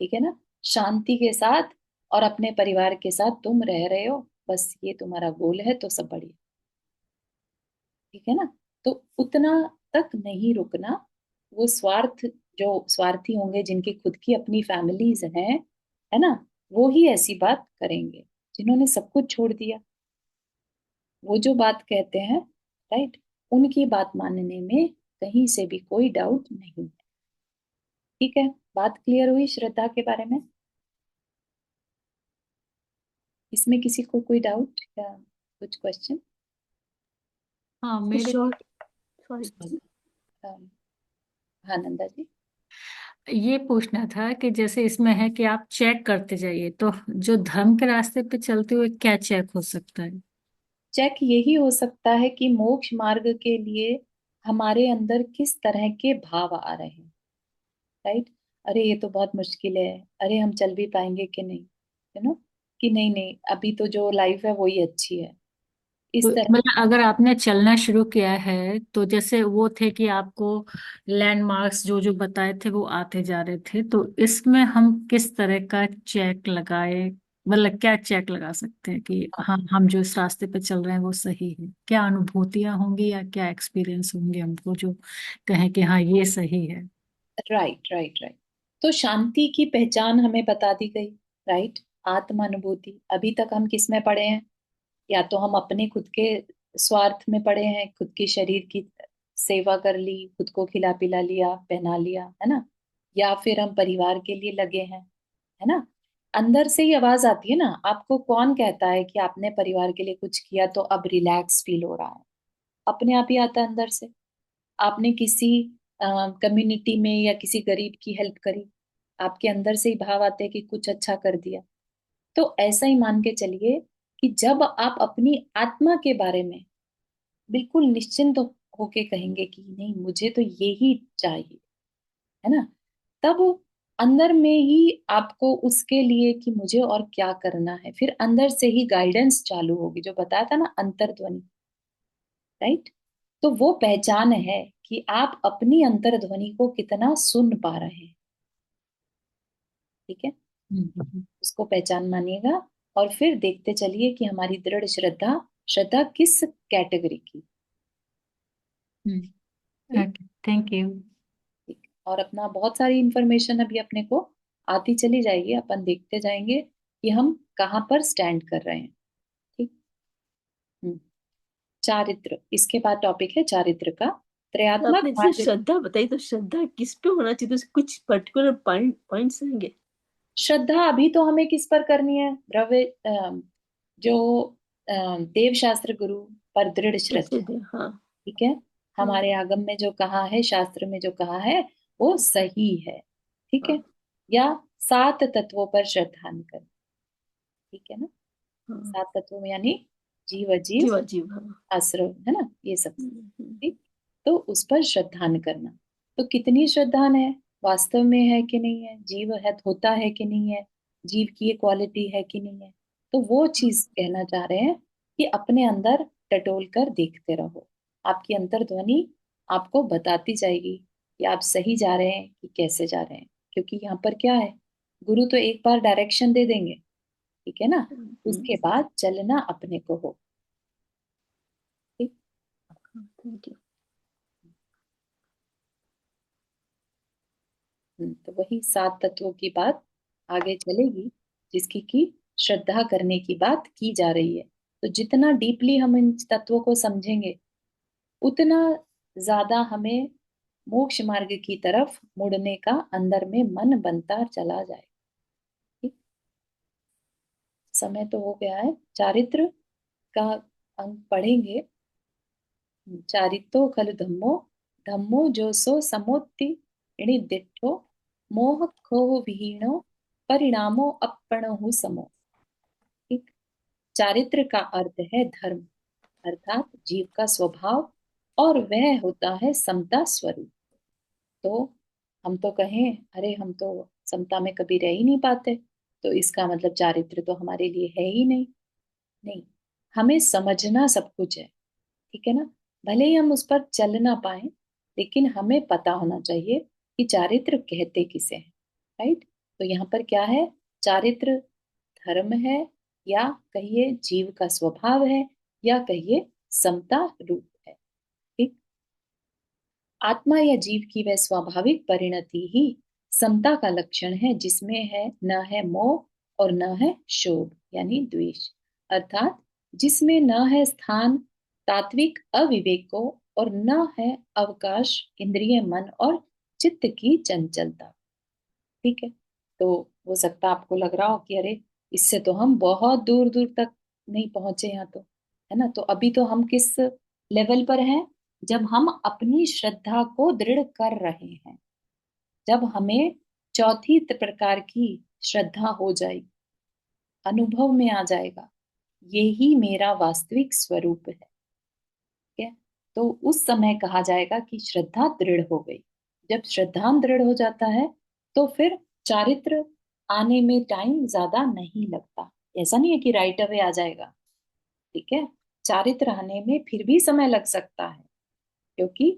ठीक है ना, शांति के साथ और अपने परिवार के साथ तुम रह रहे हो, बस ये तुम्हारा गोल है, तो सब बढ़िया। ठीक है ना, तो उतना तक नहीं रुकना। वो स्वार्थ, जो स्वार्थी होंगे जिनकी खुद की अपनी फैमिलीज हैं, है ना, वो ही ऐसी बात करेंगे जिन्होंने सब कुछ छोड़ दिया। वो जो बात कहते हैं, राइट, उनकी बात मानने में कहीं से भी कोई डाउट नहीं है। ठीक है, बात क्लियर हुई श्रद्धा के बारे में। इसमें किसी को कोई डाउट या कुछ क्वेश्चन? हाँ मेरे श्योर, सॉरी। हाँ नंदा जी। ये पूछना था कि जैसे इसमें है कि आप चेक करते जाइए, तो जो धर्म के रास्ते पे चलते हुए क्या चेक हो सकता है? चेक यही हो सकता है कि मोक्ष मार्ग के लिए हमारे अंदर किस तरह के भाव आ रहे हैं, राइट। अरे ये तो बहुत मुश्किल है, अरे हम चल भी पाएंगे कि नहीं, यू नो, कि नहीं नहीं अभी तो जो लाइफ है वही अच्छी है, तो इस तरह। मतलब अगर आपने चलना शुरू किया है तो जैसे वो थे कि आपको लैंडमार्क्स जो जो बताए थे वो आते जा रहे थे, तो इसमें हम किस तरह का चेक लगाए, मतलब क्या चेक लगा सकते हैं कि हाँ हम जो इस रास्ते पे चल रहे हैं वो सही है? क्या अनुभूतियां होंगी या क्या एक्सपीरियंस होंगे हमको जो कहें कि हाँ ये सही है? Right right right. तो शांति की पहचान हमें बता दी गई, राइट। आत्मानुभूति, अभी तक हम किस में पड़े हैं? या तो हम अपने खुद के स्वार्थ में पड़े हैं, खुद के शरीर की सेवा कर ली, खुद को खिला पिला लिया, पहना लिया, है ना। या फिर हम परिवार के लिए लगे हैं, है ना। अंदर से ही आवाज आती है ना, आपको कौन कहता है कि आपने परिवार के लिए कुछ किया तो अब रिलैक्स फील हो रहा है? अपने आप ही आता है अंदर से। आपने किसी कम्युनिटी में या किसी गरीब की हेल्प करी, आपके अंदर से ही भाव आते हैं कि कुछ अच्छा कर दिया। तो ऐसा ही मान के चलिए कि जब आप अपनी आत्मा के बारे में बिल्कुल निश्चिंत होके कहेंगे कि नहीं मुझे तो ये ही चाहिए, है ना, तब अंदर में ही आपको उसके लिए कि मुझे और क्या करना है, फिर अंदर से ही गाइडेंस चालू होगी, जो बताया था ना अंतर्ध्वनि, राइट। तो वो पहचान है कि आप अपनी अंतर्ध्वनि को कितना सुन पा रहे हैं, ठीक है। हम्म। उसको पहचान मानिएगा, और फिर देखते चलिए कि हमारी दृढ़ श्रद्धा, श्रद्धा किस कैटेगरी की। ठीक। Okay, thank you. ठीक। और अपना बहुत सारी इंफॉर्मेशन अभी अपने को आती चली जाएगी, अपन देखते जाएंगे कि हम कहाँ पर स्टैंड कर रहे हैं। ठीक। हम्म। चारित्र, इसके बाद टॉपिक है चारित्र का। तो त्रयात्मक आपने जैसे भाग्य। श्रद्धा बताई, तो श्रद्धा किस पे होना चाहिए, तो कुछ पर्टिकुलर पॉइंट्स रहेंगे? श्रद्धा अभी तो हमें किस पर करनी है? द्रव्य जो देव शास्त्र गुरु पर दृढ़ कैसे श्रद्धा। दे, हाँ। ठीक है। हाँ। हमारे आगम में जो कहा है, शास्त्र में जो कहा है, वो सही है। ठीक है। हाँ। या सात तत्वों पर श्रद्धान कर, ठीक है ना। हाँ। सात तत्वों में यानी जीव अजीव जीवा जीव, हाँ। आश्रव, है ना, ये सब। हम्म। ठीक। तो उस पर श्रद्धान करना। तो कितनी श्रद्धान है, वास्तव में है कि नहीं है, जीव है होता है कि नहीं है, जीव की ये क्वालिटी है कि नहीं है। तो वो चीज कहना चाह रहे हैं कि अपने अंदर टटोल कर देखते रहो, आपकी अंतर्ध्वनि आपको बताती जाएगी कि आप सही जा रहे हैं कि कैसे जा रहे हैं। क्योंकि यहाँ पर क्या है, गुरु तो एक बार डायरेक्शन दे देंगे, ठीक है ना, उसके बाद चलना अपने को हो। ठीक। Thank you. तो वही सात तत्वों की बात आगे चलेगी, जिसकी की श्रद्धा करने की बात की जा रही है। तो जितना डीपली हम इन तत्वों को समझेंगे, उतना ज्यादा हमें मोक्ष मार्ग की तरफ मुड़ने का अंदर में मन बनता चला जाए। ठीक। समय तो हो गया है, चारित्र का अंक पढ़ेंगे। चारित्रो खलु धम्मो, धम्मो जो सो समोत्ति ऋणि दिट्ठो, मोह खोह विहीनो, परिणामो अपणहु समो। ठीक। चारित्र का अर्थ है धर्म, अर्थात जीव का स्वभाव, और वह होता है समता स्वरूप। तो हम तो कहें अरे हम तो समता में कभी रह ही नहीं पाते, तो इसका मतलब चारित्र तो हमारे लिए है ही नहीं। नहीं, हमें समझना सब कुछ है, ठीक है ना। भले ही हम उस पर चल ना पाए, लेकिन हमें पता होना चाहिए कि चारित्र कहते किसे हैं, राइट। तो यहाँ पर क्या है, चारित्र धर्म है, या कहिए जीव का स्वभाव है, या कहिए समता रूप है। ठीक। आत्मा या जीव की वह स्वाभाविक परिणति ही समता का लक्षण है, जिसमें है न है मोह और न है शोभ यानी द्वेष, अर्थात जिसमें न है स्थान तात्विक अविवेक को, और न है अवकाश इंद्रिय मन और चित्त की चंचलता। ठीक है। तो हो सकता है आपको लग रहा हो कि अरे इससे तो हम बहुत दूर दूर तक नहीं पहुंचे यहाँ तो, है ना। तो अभी तो हम किस लेवल पर हैं, जब हम अपनी श्रद्धा को दृढ़ कर रहे हैं, जब हमें चौथी प्रकार की श्रद्धा हो जाएगी, अनुभव में आ जाएगा यही मेरा वास्तविक स्वरूप है। ठीक है। तो उस समय कहा जाएगा कि श्रद्धा दृढ़ हो गई। जब श्रद्धा दृढ़ हो जाता है तो फिर चारित्र आने में टाइम ज्यादा नहीं लगता। ऐसा नहीं है कि राइट अवे आ जाएगा, ठीक है। चारित्र आने में फिर भी समय लग सकता है, क्योंकि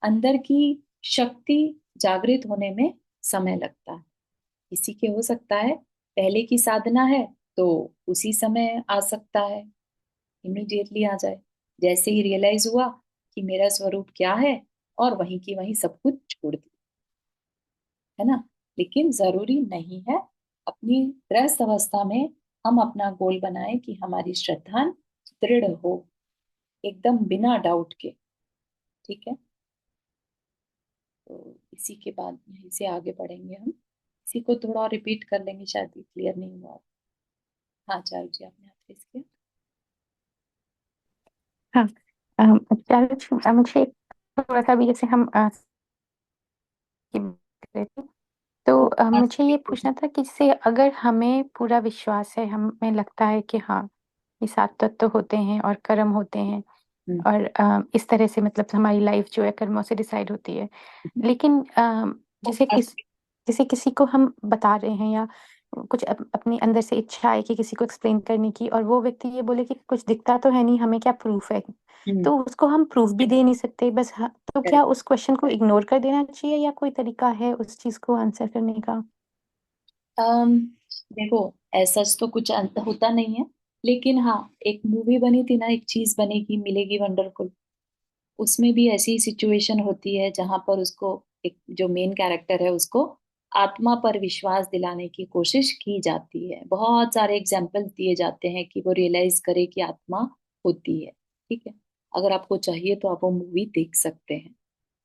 अंदर की शक्ति जागृत होने में समय लगता है। किसी के हो सकता है पहले की साधना है तो उसी समय आ सकता है, इमीडिएटली आ जाए, जैसे ही रियलाइज हुआ कि मेरा स्वरूप क्या है, और वहीं की वहीं सब कुछ छोड़ दिया, है ना। लेकिन जरूरी नहीं है। अपनी गृहस्थ अवस्था में हम अपना गोल बनाए कि हमारी श्रद्धा दृढ़ हो, एकदम बिना डाउट के, ठीक है। तो इसी के बाद यहीं से आगे बढ़ेंगे हम। इसी को थोड़ा रिपीट कर लेंगे, शायद क्लियर नहीं हुआ। हाँ चारू जी, आपने हाथ रेस किया। हाँ। चारू जी, मुझे थोड़ा सा भी जैसे हम की बात कर रहे थे, तो तो आज मुझे ये पूछना था कि जैसे अगर हमें पूरा विश्वास है, हमें लगता है कि हाँ ये सात तत्व होते हैं और कर्म होते हैं, हम्म, और इस तरह से मतलब हमारी लाइफ जो है कर्मों से डिसाइड होती है, लेकिन जैसे जैसे किसी को हम बता रहे हैं या कुछ अपने अंदर से इच्छा है कि किसी को एक्सप्लेन करने की, और वो व्यक्ति ये बोले कि कुछ दिखता तो है नहीं, हमें क्या प्रूफ है, हम्म, तो उसको हम प्रूफ भी दे नहीं सकते बस। हाँ, तो क्या correct। उस क्वेश्चन को इग्नोर कर देना चाहिए या कोई तरीका है उस चीज को आंसर करने का? अम, देखो, ऐसा तो कुछ अंत होता नहीं है, लेकिन हाँ, एक मूवी बनी थी ना, एक चीज बनेगी मिलेगी वंडरफुल, उसमें भी ऐसी सिचुएशन होती है जहां पर उसको, एक जो मेन कैरेक्टर है उसको आत्मा पर विश्वास दिलाने की कोशिश की जाती है। बहुत सारे एग्जाम्पल दिए जाते हैं कि वो रियलाइज करे कि आत्मा होती है, ठीक है। अगर आपको चाहिए तो आप वो मूवी देख सकते हैं,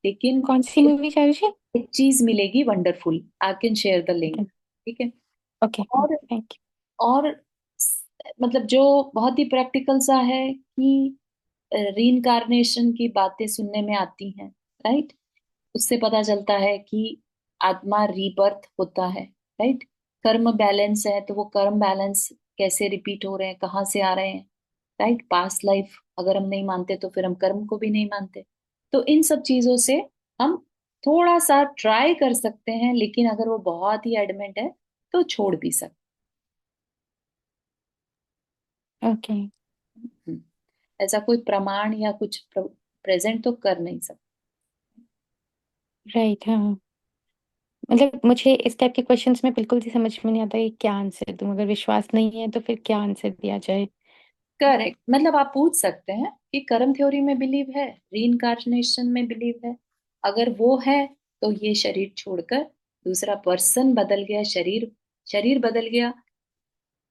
लेकिन कौन सी मूवी चारू जी? एक चीज मिलेगी wonderful, I can share the link, okay. ठीक है। ओके, और थैंक और मतलब जो बहुत ही प्रैक्टिकल सा है कि रीइंकारनेशन की बातें सुनने में आती हैं, राइट। उससे पता चलता है कि आत्मा रीबर्थ होता है, राइट। कर्म बैलेंस है तो वो कर्म बैलेंस कैसे रिपीट हो रहे हैं, कहाँ से आ रहे हैं, राइट। पास्ट लाइफ अगर हम नहीं मानते तो फिर हम कर्म को भी नहीं मानते। तो इन सब चीजों से हम थोड़ा सा ट्राई कर सकते हैं, लेकिन अगर वो बहुत ही एडमेंट है तो छोड़ भी सकते यू। ओके। हैं। ऐसा कोई प्रमाण या कुछ प्रेजेंट तो कर नहीं सकते। राइट, हाँ। मतलब मुझे इस टाइप के क्वेश्चंस में बिल्कुल भी समझ में नहीं आता कि क्या आंसर दूं, अगर विश्वास नहीं है तो फिर क्या आंसर दिया जाए? करेक्ट, मतलब आप पूछ सकते हैं कि कर्म थ्योरी में बिलीव है, रीइंकार्नेशन में बिलीव है। अगर वो है तो ये शरीर छोड़कर दूसरा पर्सन बदल गया, शरीर शरीर बदल गया,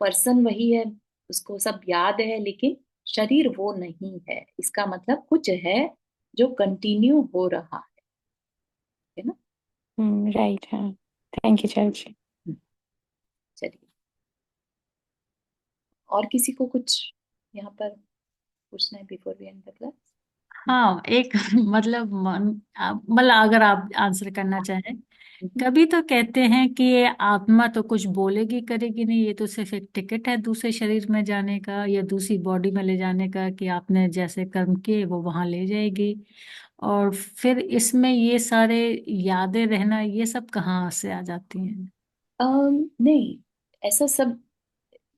पर्सन वही है, उसको सब याद है, लेकिन शरीर वो नहीं है। इसका मतलब कुछ है जो कंटिन्यू हो रहा है ना। राइट, हाँ। Thank you Charu ji. हम्म, चलिए, और किसी को कुछ यहाँ पर पूछना है before we end the class? हाँ, एक मतलब अगर आप आंसर करना चाहें। कभी तो कहते हैं कि ये आत्मा तो कुछ बोलेगी करेगी नहीं, ये तो सिर्फ एक टिकट है दूसरे शरीर में जाने का या दूसरी बॉडी में ले जाने का, कि आपने जैसे कर्म किए वो वहां ले जाएगी। और फिर इसमें ये सारे यादें रहना, ये सब कहाँ से आ जाती हैं? नहीं, ऐसा सब,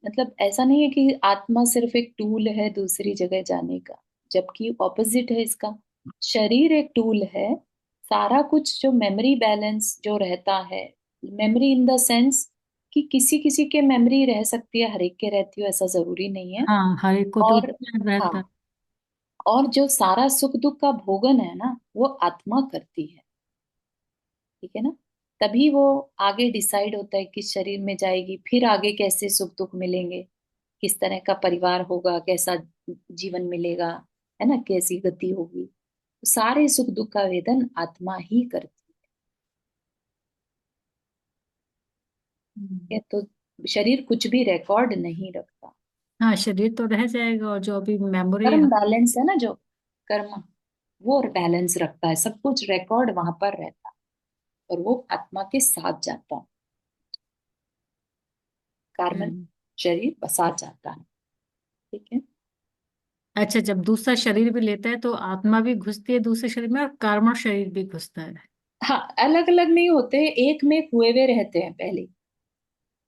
मतलब ऐसा नहीं है कि आत्मा सिर्फ एक टूल है दूसरी जगह जाने का, जबकि ऑपोजिट है इसका। शरीर एक टूल है। सारा कुछ जो मेमोरी बैलेंस जो रहता है, मेमोरी इन द सेंस कि किसी किसी के मेमोरी रह सकती है, हर एक के रहती हो ऐसा जरूरी नहीं है। हाँ, हर एक को तो और याद रहता हाँ, है। और जो सारा सुख दुख का भोगन है ना, वो आत्मा करती है, ठीक है ना। तभी वो आगे डिसाइड होता है किस शरीर में जाएगी, फिर आगे कैसे सुख दुख मिलेंगे, किस तरह का परिवार होगा, कैसा जीवन मिलेगा, है ना, कैसी गति होगी। तो सारे सुख दुख का वेदन आत्मा ही करती हम्म। है। तो शरीर कुछ भी रिकॉर्ड नहीं रखता। हाँ, शरीर तो रह जाएगा और जो अभी मेमोरी कर्म है। बैलेंस है ना, जो कर्म, वो बैलेंस रखता है, सब कुछ रिकॉर्ड वहां पर रहता है, और वो आत्मा के साथ जाता है। कार्बन हम्म। शरीर साथ जाता है, ठीक है। अच्छा, जब दूसरा शरीर भी लेता है तो आत्मा भी घुसती है दूसरे शरीर में और कर्म शरीर भी घुसता है। हाँ, अलग अलग नहीं होते, एक में हुए हुए रहते हैं पहले।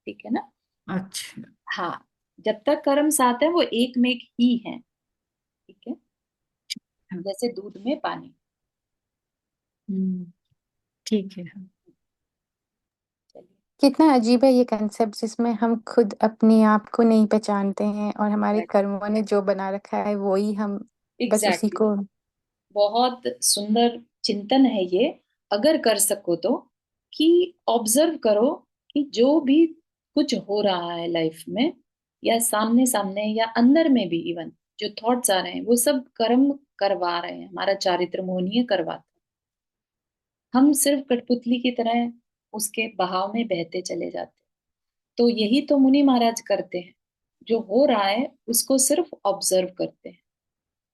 ठीक है ना। अच्छा। हाँ, जब तक कर्म साथ है वो एक में ही है। ठीक है, जैसे दूध में पानी। हम्म, ठीक है। चलिए। कितना अजीब है ये कंसेप्ट जिसमें हम खुद अपने आप को नहीं पहचानते हैं और हमारे कर्मों ने जो बना रखा है वो ही हम बस उसी एग्जैक्टली, को। बहुत सुंदर चिंतन है ये। अगर कर सको तो, कि ऑब्जर्व करो कि जो भी कुछ हो रहा है लाइफ में, या सामने सामने या अंदर में भी, इवन जो थॉट्स आ रहे हैं वो सब कर्म करवा रहे हैं, हमारा चारित्र मोहनीय करवाता है। हम सिर्फ कठपुतली की तरह उसके बहाव में बहते चले जाते हैं। तो यही तो मुनि महाराज करते हैं, जो हो रहा है उसको सिर्फ ऑब्जर्व करते हैं,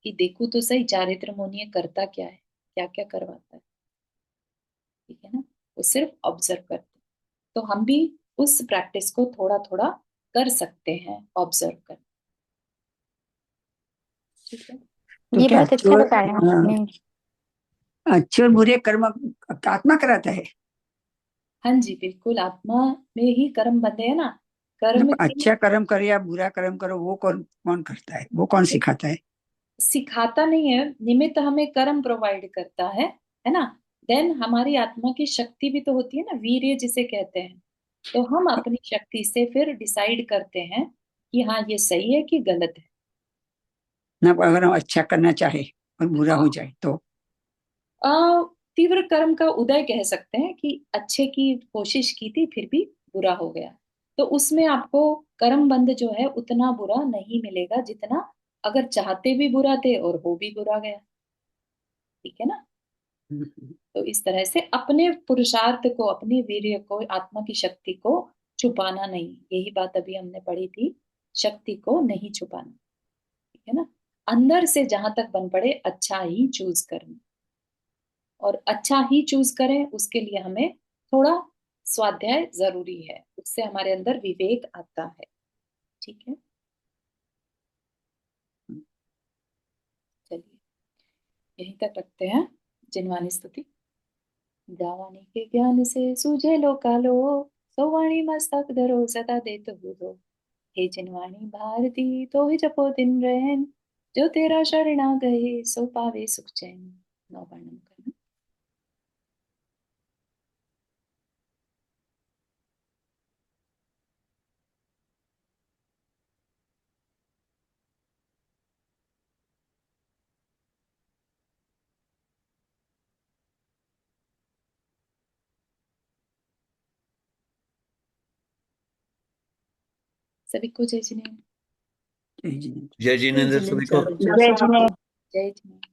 कि देखो तो सही चारित्र मोहनीय करता क्या है, क्या क्या करवाता है। ठीक है ना, वो सिर्फ ऑब्जर्व करते हैं। तो हम भी उस प्रैक्टिस को थोड़ा थोड़ा कर सकते हैं, ऑब्जर्व कर। ठीक है। तो ये क्या बहुत अच्छा बताया आपने। अच्छे और बुरे कर्म आत्मा कराता है? हाँ जी, बिल्कुल, आत्मा में ही कर्म बंधे हैं ना। कर्म मतलब की अच्छा कर्म करे या बुरा कर्म करो, वो कौन कौन करता है, वो कौन सिखाता है? सिखाता नहीं है, निमित्त हमें कर्म प्रोवाइड करता है ना। देन हमारी आत्मा की शक्ति भी तो होती है ना, वीर्य जिसे कहते हैं। तो हम अपनी शक्ति से फिर डिसाइड करते हैं कि हाँ ये सही है कि गलत है। ना अगर हम अच्छा करना चाहे और बुरा हो जाए तो? अ, तीव्र कर्म का उदय कह सकते हैं, कि अच्छे की कोशिश की थी फिर भी बुरा हो गया। तो उसमें आपको कर्म बंध जो है उतना बुरा नहीं मिलेगा, जितना अगर चाहते भी बुरा थे और हो भी बुरा गया। ठीक है ना। तो इस तरह से अपने पुरुषार्थ को, अपने वीर्य को, आत्मा की शक्ति को छुपाना नहीं, यही बात अभी हमने पढ़ी थी। शक्ति को नहीं छुपाना। ठीक है ना। अंदर से जहां तक बन पड़े अच्छा ही चूज करना, और अच्छा ही चूज करें उसके लिए हमें थोड़ा स्वाध्याय जरूरी है, उससे हमारे अंदर विवेक आता है। ठीक है। चलिए, यहीं तक रखते हैं। जिनवानी स्तुति। गावानी के ज्ञान से सूझे लो कालो, सोवाणी मस्तक धरो सदा देत हो। हे जिनवाणी भारती तो ही जपो दिन रैन, जो तेरा शरणा गए सो पावे सुख चैन। नौ बार नमन करना। सभी को जय जिनेन्द्र। जय जिनेन्द्र। जय जय जिनेन्द्र सभी को। जिनेन्द्र। जय जिनेन्द्र।